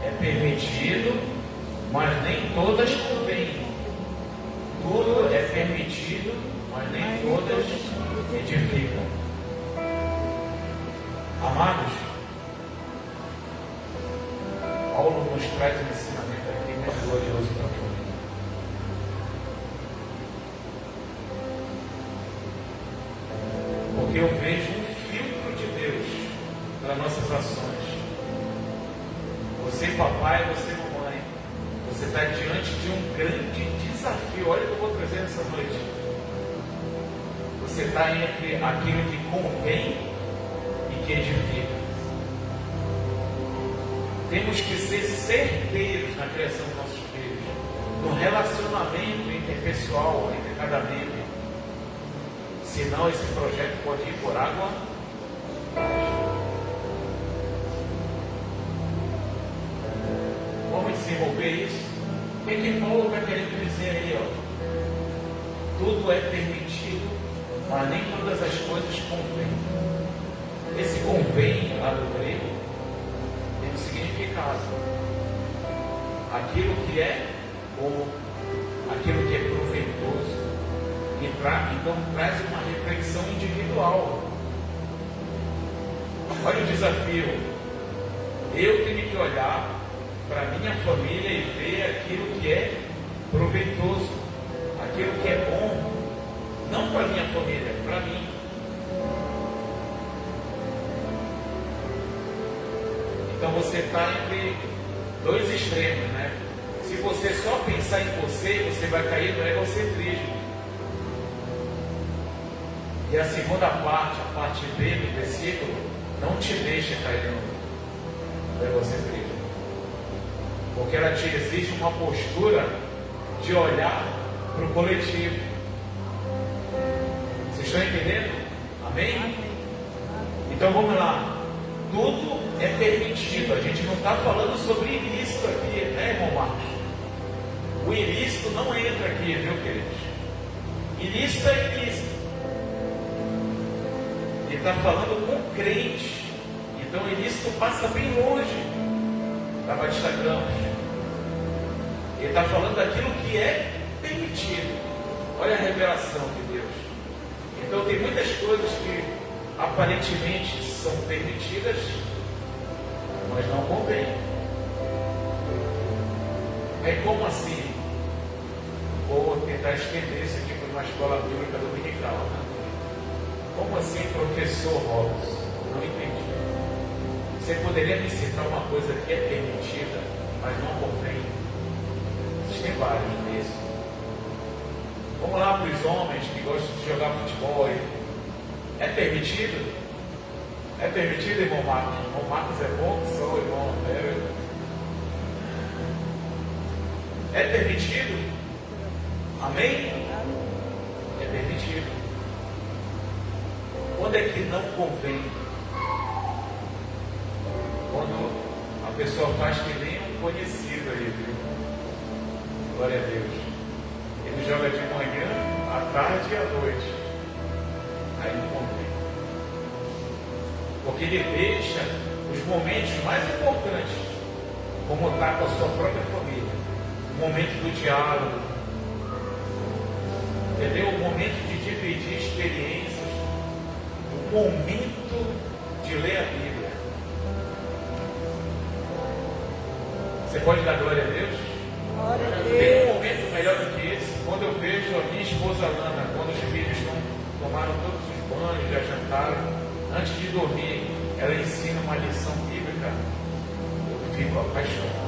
é permitido, mas nem todas convêm. Tudo é permitido, mas nem todas edificam. Amados, Paulo nos traz um ensinamento aqui muito glorioso para a família. Porque eu vejo um filtro de Deus para nossas ações. Você, papai, você, mamãe, você está diante de um grande desafio. Olha o que eu vou trazer nessa noite. Você está entre aquilo que convém e que edifica. Temos que ser certeiros na criação dos nossos filhos, no relacionamento interpessoal entre cada membro. Senão esse projeto pode ir por água abaixo. Vamos desenvolver isso? O que Paulo está querendo dizer aí? Ó? Tudo é permitido, mas nem todas as coisas convêm. Esse convém, lá do grego, tem um significado. Aquilo que é bom, aquilo que é proveitoso. Então traz uma reflexão individual. Olha o desafio. Eu tenho que olhar para a minha família e ver aquilo que é proveitoso, aquilo que é bom, não para a minha família, para mim. Então você está entre dois extremos, né? Se você só pensar em você, você vai cair no egocentrismo. E a segunda parte, a parte B do versículo, não te deixa cair no egocentrismo, porque ela te exige uma postura de olhar para o coletivo. Vocês estão entendendo? Amém? Então vamos lá. Tudo é permitido. A gente não está falando sobre ilícito aqui, né, irmão Marcos? O ilícito não entra aqui, viu, queridos? Ilícito é ilícito. Ele está falando com crente. Então o ilícito passa bem longe da Batista Campos. Ele está falando daquilo que é permitido. Olha a revelação de Deus. Então tem muitas coisas que aparentemente são permitidas, mas não convém. É como assim? Vou tentar estender isso aqui para uma escola bíblica dominical. Né? Como assim, professor Robson? Não entendi. Você poderia me citar uma coisa que é permitida, mas não convém? Existem vários desses. Vamos lá para os homens que gostam de jogar futebol. É permitido? É permitido, irmão Marcos? Irmão Marcos é bom que sou, irmão. É permitido? Amém? É permitido. Quando é que não convém? Quando a pessoa faz que nem um conhecido aí, viu? Glória a Deus. Ele joga de manhã, à tarde e à noite. Aí não convém. Porque ele deixa os momentos mais importantes, como estar com a sua própria família. O momento do diálogo. Entendeu? O momento de dividir experiências. O momento de ler a Bíblia. Você pode dar glória a Deus? Glória a Deus. Tem um momento melhor do que esse, quando eu vejo a minha esposa Lana, quando os filhos tomaram todos os banhos, já jantaram, antes de dormir, ela ensina uma lição bíblica, eu fico apaixonado.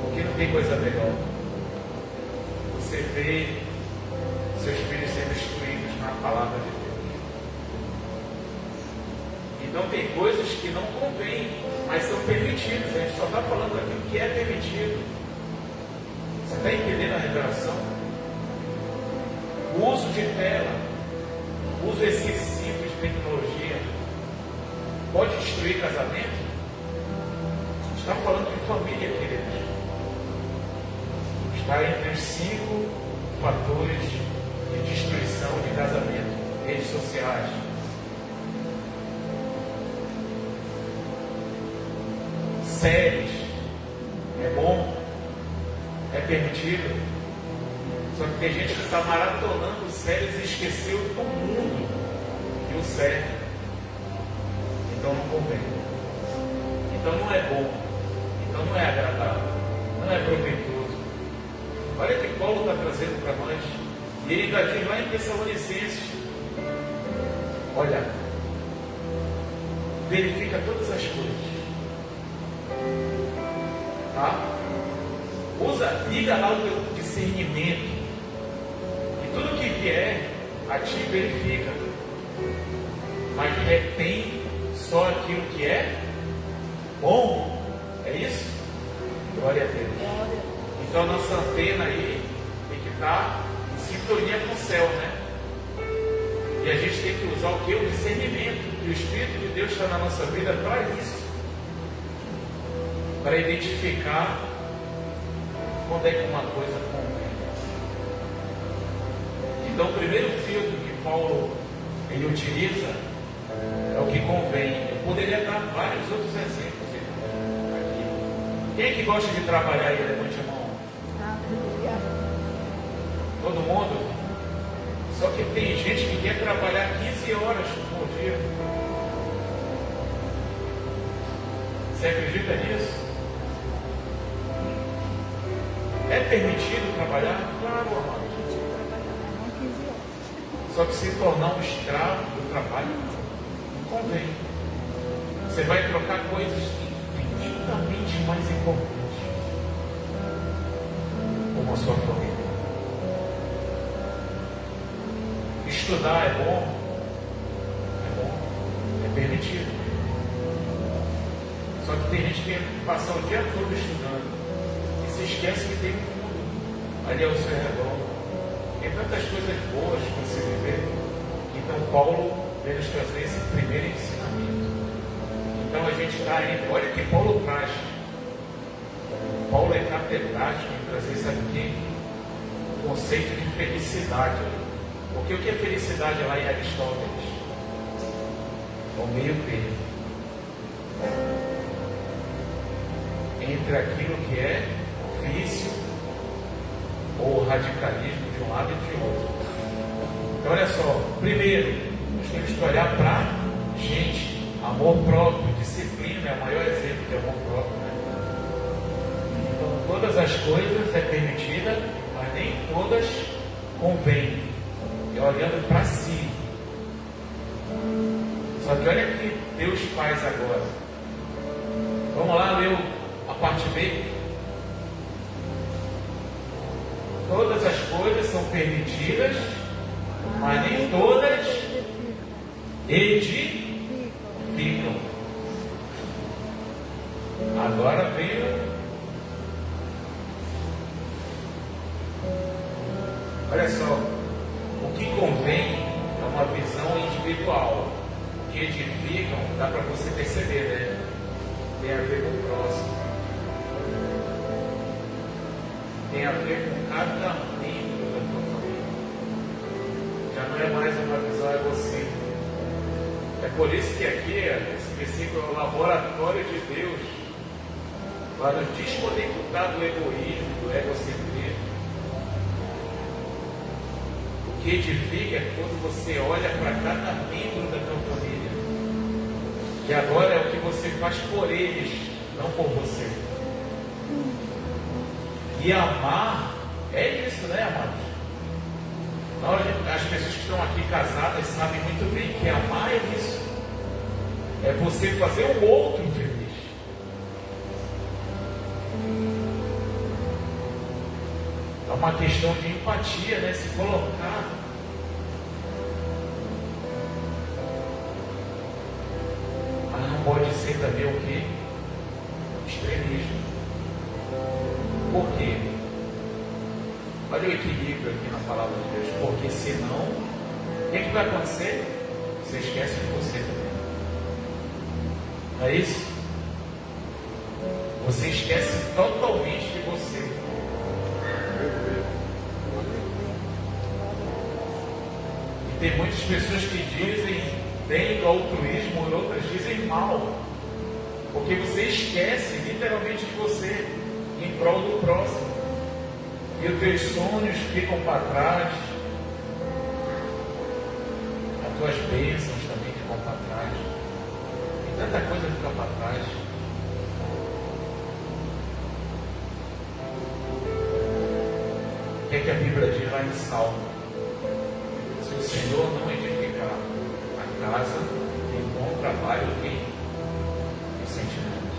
Porque não tem coisa melhor. Você vê seus filhos sendo instruídos na palavra de Deus. Então tem coisas que não convêm, mas são permitidas. A gente só está falando daquilo que é permitido. Você está entendendo a revelação? O uso de tela, o uso excessivo de tecnologia, pode destruir casamento? A gente está falando de família, queridos. Está entre os 5 fatores de destruição de casamento: redes sociais. Séries, é bom, é permitido. Só que tem gente que está maratonando séries e esqueceu do mundo que o serve. Então não convém. Então não é bom. Então não é agradável. Não é proveitoso. Olha o que Paulo está trazendo para nós. E ele ainda diz lá em Tessalonicenses: olha, verifica todas as coisas. Tá? Liga lá o teu discernimento. E tudo que vier a ti verifica. Mas retém só aquilo que é bom. É isso? Glória a Deus. Então a nossa antena aí tem que estar em sintonia com o céu, né? E a gente tem que usar o que? O discernimento. E o Espírito de Deus está na nossa vida para isso. Para identificar quando é que uma coisa convém. Então o primeiro filtro que Paulo ele utiliza é o que convém. Eu poderia dar vários outros exemplos aqui. Quem é que gosta de trabalhar aí? Levante a mão. Todo mundo? Só que tem gente que quer trabalhar 15 horas por dia. Você acredita nisso? É permitido trabalhar? Claro, amado. Só que se tornar um escravo do trabalho não convém. Você vai trocar coisas infinitamente mais importantes, como a sua família. Estudar é bom? É bom. É permitido. permitido. Só que tem gente que passa o dia todo estudando e se esquece que tem um mundo ali ao seu redor. Tem tantas coisas boas para se viver. Então Paulo veio nos trazer esse primeiro ensinamento. Então a gente está entre. Olha o que Paulo traz. Paulo é catedrático em trazer, sabe o quê? O conceito de felicidade. Porque o que é felicidade lá em Aristóteles? É o meio termo entre aquilo que é vício ou radicalismo de um lado e de outro. Então olha só, primeiro, nós temos que olhar para gente, amor próprio, disciplina é o maior exemplo de amor próprio, né? Então todas as coisas é permitida, mas nem todas convêm. É olhando para si. Só que olha o que Deus faz agora. Vamos lá ler a parte B. Todas as coisas são permitidas, mas nem todas edificam. Agora veio. Olha só, o que convém é uma visão individual. O que edificam, dá para você perceber, né? Tem a ver com o próximo. Tem a ver com cada membro da tua família. Já não é mais uma visão egocêntrica. É por isso que aqui, esse versículo é o laboratório de Deus para nos desconectar do egoísmo, do egocentrismo. O que edifica é quando você olha para cada membro da tua família. E agora é o que você faz por eles, não por você. E amar é isso, né, amados? As pessoas que estão aqui casadas sabem muito bem que amar é isso. É você fazer o outro feliz. É uma questão de empatia, né? Se colocar. Mas não pode ser também o quê? Extremismo. Por quê? Olha o equilíbrio aqui na palavra de Deus. Porque senão, o que vai acontecer? Você esquece de você também. Não é isso? Você esquece totalmente de você. E tem muitas pessoas que dizem bem do altruísmo e outras dizem mal. Porque você esquece literalmente de você em prol do próximo. E os teus sonhos ficam para trás. As tuas bênçãos também ficam para trás. E tanta coisa fica para trás. O que é que a Bíblia diz lá em Salmo? Se o Senhor não edificar a casa, em bom trabalho vem os sentimentos.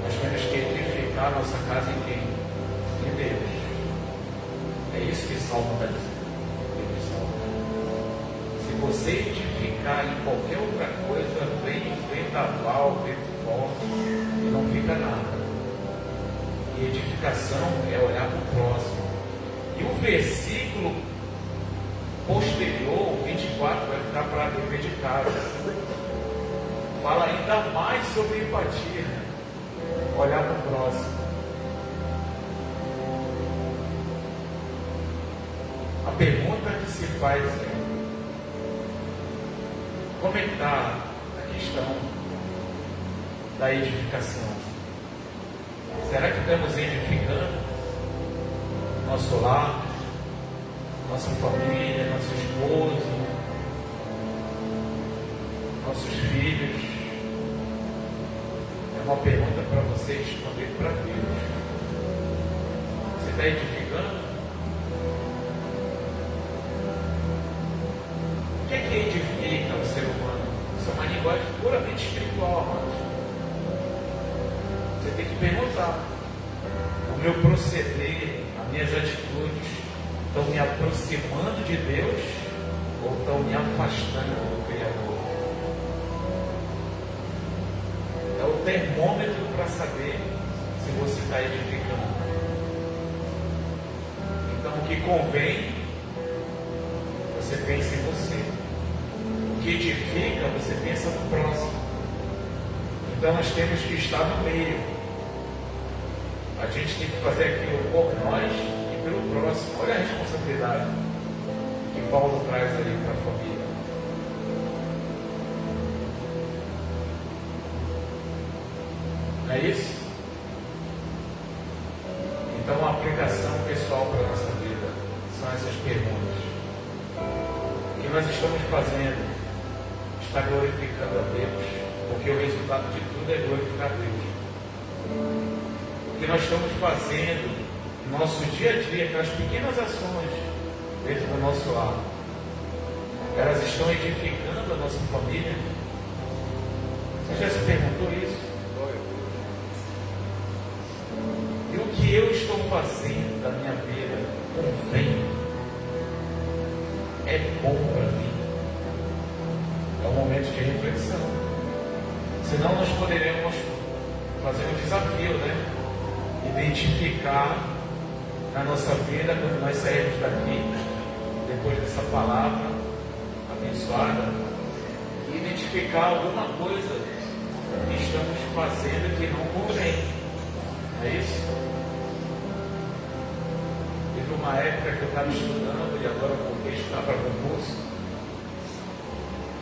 Nós temos que edificar a nossa casa em quem? Em Deus. É isso que Salmo está dizendo. Se você edificar em qualquer outra coisa, vem vendaval, vento forte e não fica nada. E edificação é olhar para o próximo. E o versículo posterior, 24, vai ficar para dever de casa. Fala ainda mais sobre empatia. Olhar para o próximo. A pergunta que se faz é: como é que está a questão da edificação? Será que estamos edificando nosso lar, nossa família, nosso esposo, nossos filhos? É uma pergunta para você responder para Deus. Você está edificando? O que é que edifica o ser humano? Isso é uma linguagem puramente espiritual, amados. Você tem que perguntar: o meu proceder, as minhas atitudes estão me aproximando de Deus ou estão me afastando do Criador. É o termômetro para saber se você está edificando. Então, o que convém, você pensa em você. O que edifica, você pensa no próximo. Então, nós temos que estar no meio. A gente tem que fazer aquilo por nós e pelo próximo. Olha a responsabilidade que Paulo traz ali para a família. Não é isso? Então, a aplicação pessoal para a nossa vida são essas perguntas. O que nós estamos fazendo está glorificando a Deus, porque o resultado de tudo é glorificar a Deus. O que nós estamos fazendo no nosso dia a dia, aquelas pequenas ações dentro do nosso lar, elas estão edificando a nossa família? Você já se perguntou isso? E o que eu estou fazendo da minha vida convém? É bom para mim? É um momento de reflexão. Senão nós poderemos fazer um desafio, né? Identificar na nossa vida, quando nós sairmos daqui, depois dessa palavra abençoada, identificar alguma coisa que estamos fazendo que não convém. É isso? Teve uma época que eu estava estudando e agora voltei a estudar para concurso.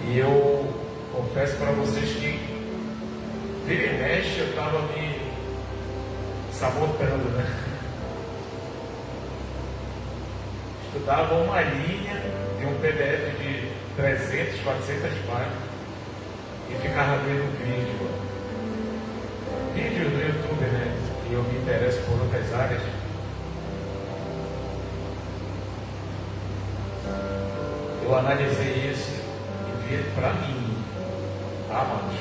E eu confesso para vocês que vira e mexe eu estava me sabotando, né? Estudava uma linha de um PDF de 300, 400 páginas e ficava vendo vídeo do YouTube, né? E eu me interesso por outras áreas. Eu analisei isso e vi para mim, tá, amados?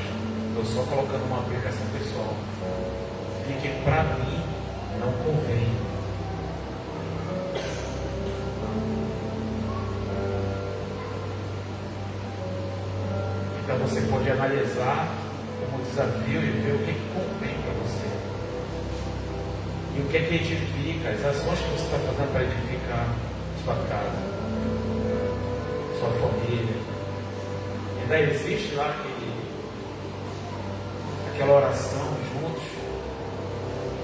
Estou só colocando uma aplicação pessoal. Vi que para mim não convém. Então você pode analisar como desafio e ver o que convém para você. E o que é que edifica, as ações que você está fazendo para edificar sua casa, sua família. Ainda existe lá aquela oração juntos.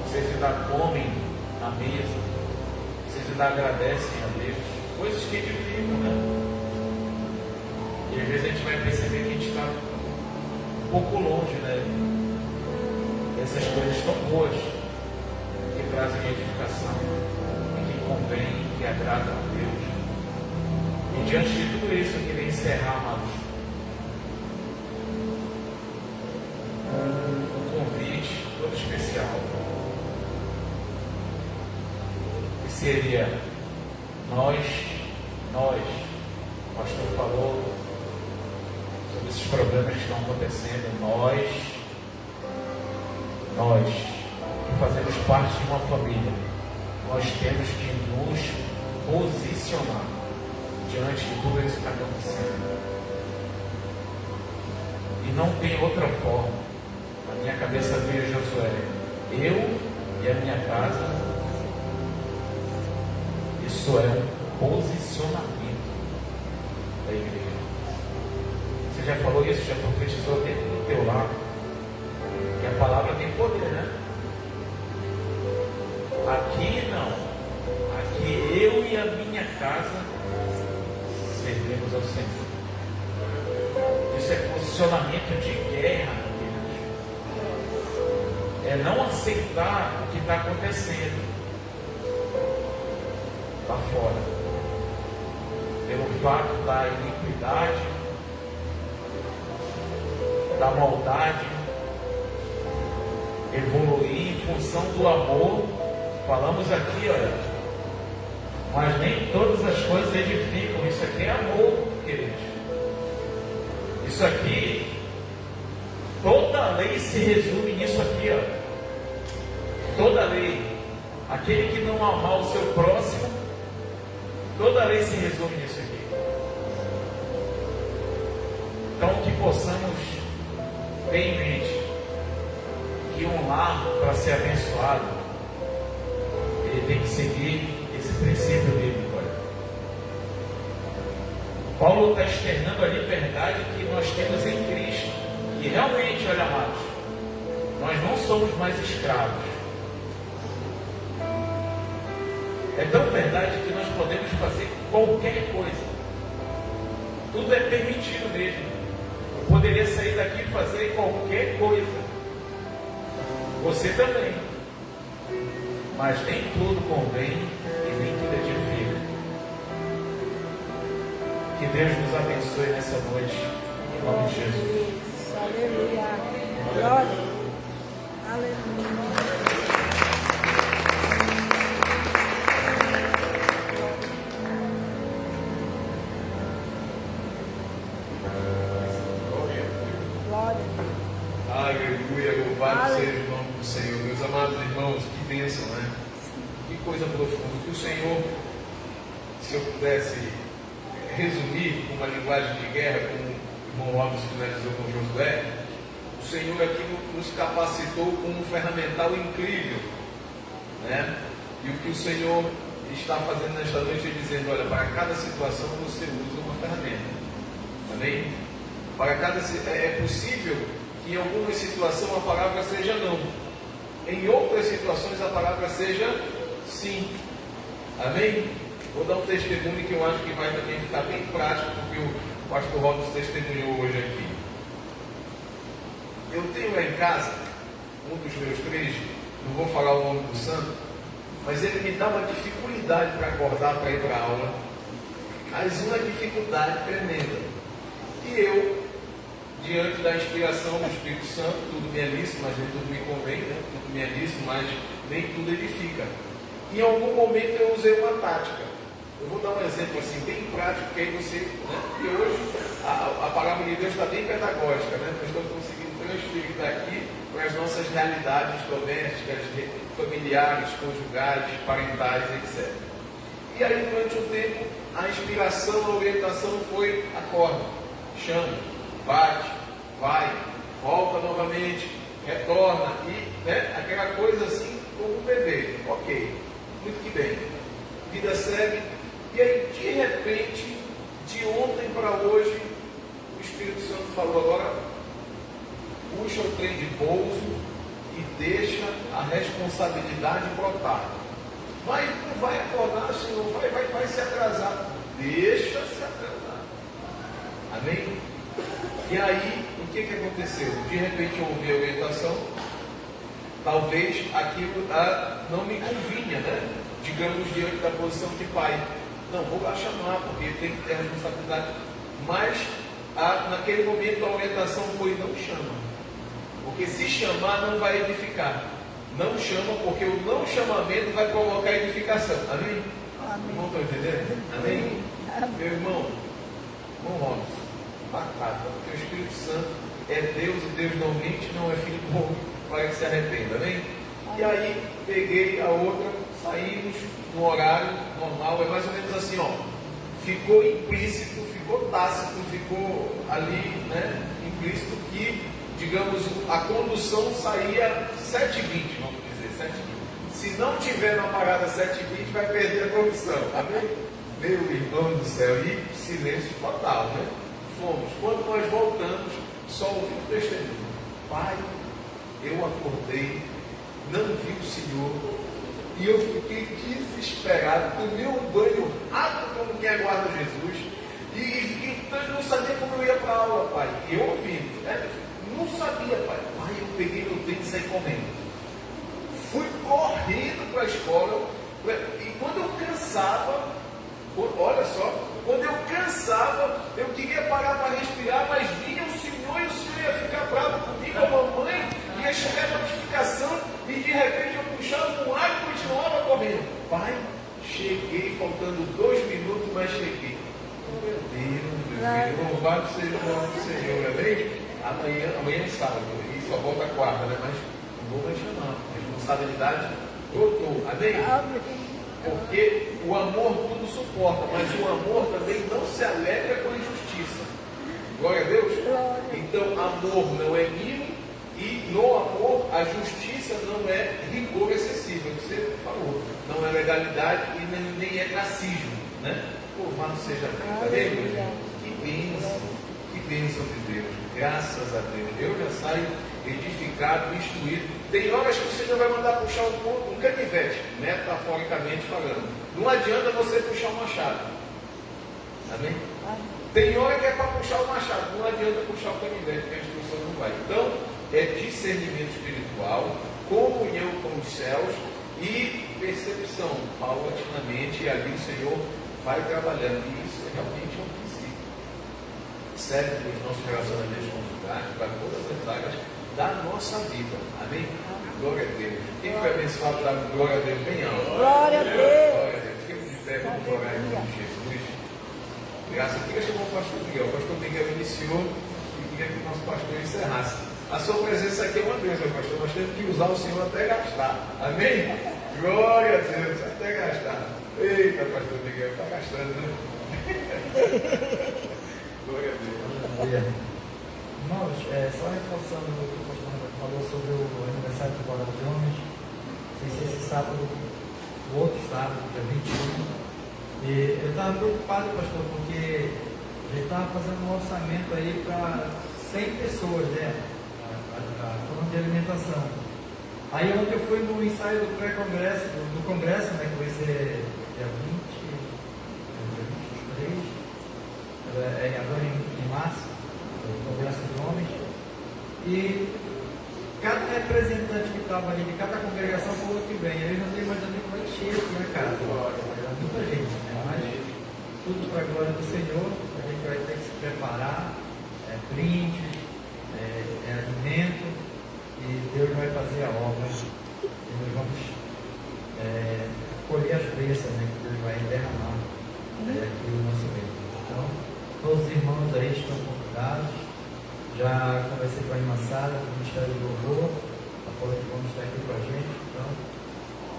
Vocês ainda comem na mesa, vocês ainda agradecem a Deus, coisas que edificam, né? E às vezes a gente vai perceber que a gente está um pouco longe, né? Dessas coisas tão boas que trazem edificação, que convém, que agradam a Deus. E diante de tudo isso, eu queria encerrar, amados, um convite todo especial. Que seria nós, o pastor falou sobre esses problemas que estão acontecendo, nós que fazemos parte de uma família, nós temos que nos posicionar diante de tudo isso que está acontecendo. E não tem outra forma. Na minha cabeça veio Josué, eu e a minha casa. Isso é um posicionamento da igreja. Você já falou isso, já profetizou dentro do teu lar, que a palavra tem poder, né? Aqui não. Aqui eu e a minha casa servimos ao Senhor. Isso é posicionamento de guerra, queridos. É não aceitar o que está acontecendo lá fora, pelo fato da iniquidade, da maldade evoluir em função do amor. Falamos aqui, olha, mas nem todas as coisas edificam. Isso aqui é amor, queridos. Isso aqui, toda lei se resume nisso aqui, ó. Toda lei, aquele que não amar o seu próximo, toda lei se resume nisso aqui. tenha em mente que um lar, para ser abençoado, ele tem que seguir esse princípio bíblico. Paulo está externando a liberdade que nós temos em Cristo. E realmente, olha, amados, nós não somos mais escravos. É tão verdade que nós podemos fazer qualquer coisa. Tudo é permitido mesmo. Eu poderia sair daqui e fazer qualquer coisa. Você também. Mas nem tudo convém e nem tudo edifica. Que Deus nos abençoe nessa noite, em nome de Jesus. Aleluia. Glória. Aleluia. Glória. Aleluia, louvado seja o nome do Senhor. Meus amados irmãos, que bênção, né? Que coisa profunda. Que o Senhor, se eu pudesse resumir com uma linguagem de guerra, como o irmão Robson finalizou com Josué, o Senhor aqui nos capacitou com um ferramental incrível, né? E o que o Senhor está fazendo nesta noite é dizendo: olha, para cada situação você usa uma ferramenta, amém? Para cada é possível que em alguma situação a palavra seja não, em outras situações a palavra seja sim, amém? Vou dar um testemunho que eu acho que vai também ficar bem prático, porque o pastor Robson testemunhou hoje aqui. Eu tenho lá em casa um dos meus 3, não vou falar o nome do santo, mas ele me dá uma dificuldade para acordar, para ir para a aula, mas uma dificuldade tremenda. E eu, diante da inspiração do Espírito Santo, tudo me é lícito, mas nem tudo me convém, né? Tudo me é lícito, mas nem tudo edifica. E em algum momento eu usei uma tática. Eu vou dar um exemplo assim, bem prático, que aí você, né? E hoje a palavra de Deus está bem pedagógica, né? Nós estamos conseguindo transferir daqui para as nossas realidades domésticas, familiares, conjugais, parentais, etc. E aí, durante um tempo, a inspiração, a orientação foi: acorda, chama, bate, vai, volta novamente, retorna, e né? Aquela coisa assim, como um bebê. Ok, muito que bem. Vida segue. E aí, de repente, de ontem para hoje, o Espírito Santo falou: agora puxa o trem de pouso e deixa a responsabilidade brotar. Mas não vai acordar, Senhor, vai se atrasar. Deixa se atrasar. Amém? E aí, o que aconteceu? De repente eu ouvi a orientação, talvez aquilo não me convinha, né? Digamos, diante da posição de pai. Não, vou lá chamar, porque tem que ter responsabilidade. Mas, naquele momento, a orientação foi: não chama. Porque se chamar, não vai edificar. Não chama, porque o não chamamento vai provocar edificação. Amém? Amém. Não estão entendendo? Amém? Meu irmão Robson, batata, porque o Espírito Santo é Deus, e Deus não mente, não é filho do homem para que se arrependa. Amém? E aí, peguei a outra, saímos no horário normal, é mais ou menos assim, ó. Ficou implícito, ficou tácito, ficou ali, né? Implícito que, digamos, a condução saía 7h20, vamos dizer, 7h20. Se não tiver na parada 7h20, vai perder a condução. Amém? Meu irmão do céu, e silêncio total, né? Fomos. Quando nós voltamos, só ouvi o testemunho: pai, eu acordei, não vi o Senhor, e eu fiquei desesperado, tomei um banho rápido como quem aguarda Jesus, e não sabia como eu ia para a aula, pai. E eu ouvindo, né? Não sabia, pai. Pai, eu peguei meu tempo e saí correndo. Fui correndo para a escola, e quando eu cansava, olha só, quando eu cansava, eu queria parar para respirar, mas vinha o Senhor e o Senhor ia ficar bravo comigo, a mamãe ia chegar a notificação, e de repente eu puxava um ar e continuava correndo. Pai, cheguei, faltando 2 minutos, mas cheguei. Oh, meu Deus, meu filho, louvado seja o nome do Senhor, amém? Amanhã é sábado, e só volta quarta, né? Mas não vou mais chamar, a responsabilidade brotou, amém? Porque o amor tudo suporta, mas o amor também não se alegra com a injustiça. Glória a Deus? Glória. Então, amor não é mimo e no amor a justiça não é rigor excessivo. É o que você falou. Não é legalidade e nem é racismo, né? Louvado seja Deus. Amém, meu irmão? Que bênção de Deus. Graças a Deus. Eu já saio edificado, instruído. Tem horas que você já vai mandar puxar um canivete, metaforicamente falando. Não adianta você puxar um machado. Amém? Tem hora que é para puxar o machado, não adianta puxar o canivete, porque a instrução não vai. Então, é discernimento espiritual, comunhão com os céus e percepção, paulatinamente, e ali o Senhor vai trabalhando. E isso é realmente um princípio. Serve para os nossos relacionamentos conjugais, para todas as áreas da nossa vida. Amém? Glória a Deus. Quem foi abençoado, dá glória a Deus bem alto. Glória a Deus. Glória a Deus. Fiquemos de pé, vamos orar em nome de Jesus. Graças a Deus, chamou o pastor Miguel. O pastor Miguel iniciou e queria que o nosso pastor encerrasse. A sua presença aqui é uma bênção, pastor. Nós temos que usar o Senhor até gastar. Amém? Glória a Deus, até gastar. Eita, pastor Miguel, está gastando, né? Glória a Deus. Irmãos, só reforçando o que o pastor falou sobre o aniversário do Bora de Homens, não sei se esse sábado, o outro sábado, dia 21. E eu estava preocupado, pastor, porque a gente estava fazendo um orçamento aí para 100 pessoas, né? Falando de alimentação. Aí ontem eu fui no ensaio do pré-congresso, do congresso, né? Que vai ser dia 23, agora em março, o congresso de homens. E cada representante que estava ali, de cada congregação falou que vem. Eu não tenho imaginando como é que chega aqui na casa. Era muita gente, né? Mas tudo para a glória do Senhor. A gente vai ter que se preparar, brindes, alimento, e Deus vai fazer a obra. E nós vamos colher as bênçãos, né, que Deus vai derramar aqui no nosso meio. Então, todos os irmãos aí estão convidados. Já conversei com a irmã Sara, do Ministério do Louvor, a falou que vamos estar aqui com a gente. Então,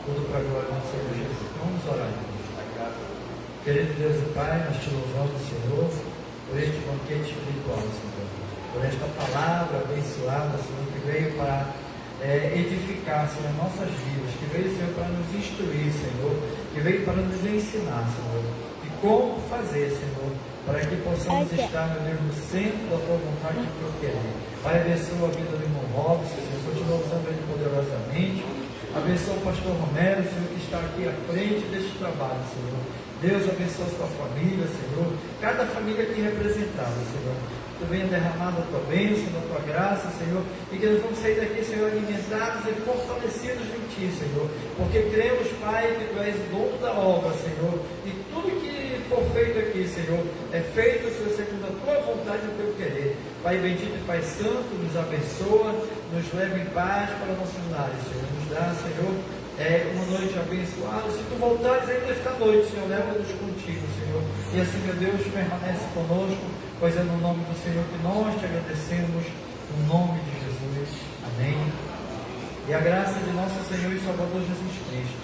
tudo para a glória do Senhor Jesus. Vamos orar, irmãos. Querido Deus e Pai, nós te louvamos, Senhor, por este banquete espiritual, Senhor, por esta palavra abençoada, Senhor, que veio para edificar, Senhor, nossas vidas, que veio, Senhor, para nos instruir, Senhor, que veio para nos ensinar, Senhor, e como fazer, Senhor, para que possamos estar, meu Deus, no centro da tua vontade e do teu querer. Pai, abençoa a vida do irmão Robson, Senhor, continua usando ele poderosamente. Abençoa o pastor Romero, Senhor, que está aqui à frente deste trabalho, Senhor. Deus abençoa a sua família, Senhor. Cada família aqui representada, Senhor. Tu venha derramando a tua bênção, a tua graça, Senhor. E que nós vamos sair daqui, Senhor, alimentados e fortalecidos em Ti, Senhor. Porque cremos, Pai, que Tu és o dono da obra, Senhor. E tudo que for feito aqui, Senhor, é feito, Senhor, segundo a Tua vontade e o Teu querer. Pai bendito e Pai santo, nos abençoa, nos leva em paz para nossos lares, Senhor. Nos dá, Senhor, uma noite abençoada. Se Tu voltares ainda esta noite, Senhor, leva-nos contigo, Senhor. E assim, meu Deus, permanece conosco, pois é no nome do Senhor que nós te agradecemos, no nome de Jesus. Amém. E a graça de nosso Senhor e Salvador Jesus Cristo,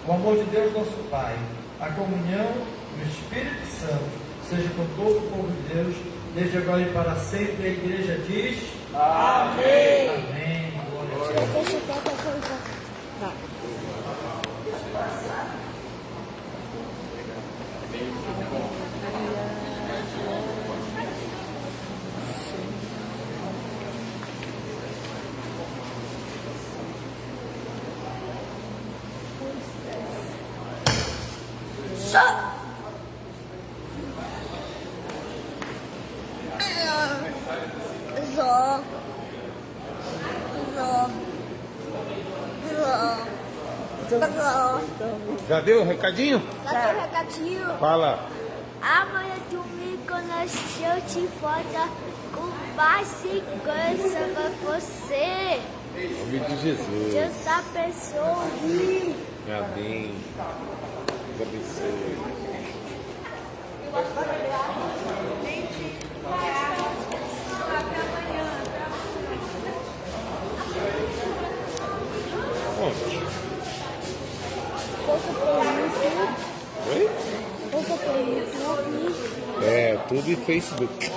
o amor de Deus nosso Pai, a comunhão do Espírito Santo, seja com todo o povo de Deus, desde agora e para sempre. A igreja diz: Amém. Amém. Glória a Deus. Já deu o recadinho? Já deu recadinho. Fala. Amanhã domingo nós show de foto com mais segurança pra você. Em nome de Jesus. Deus abençoe. Amém. Deus abençoe. Onde? Oi? Pouco pelo YouTube. É, tudo e Facebook.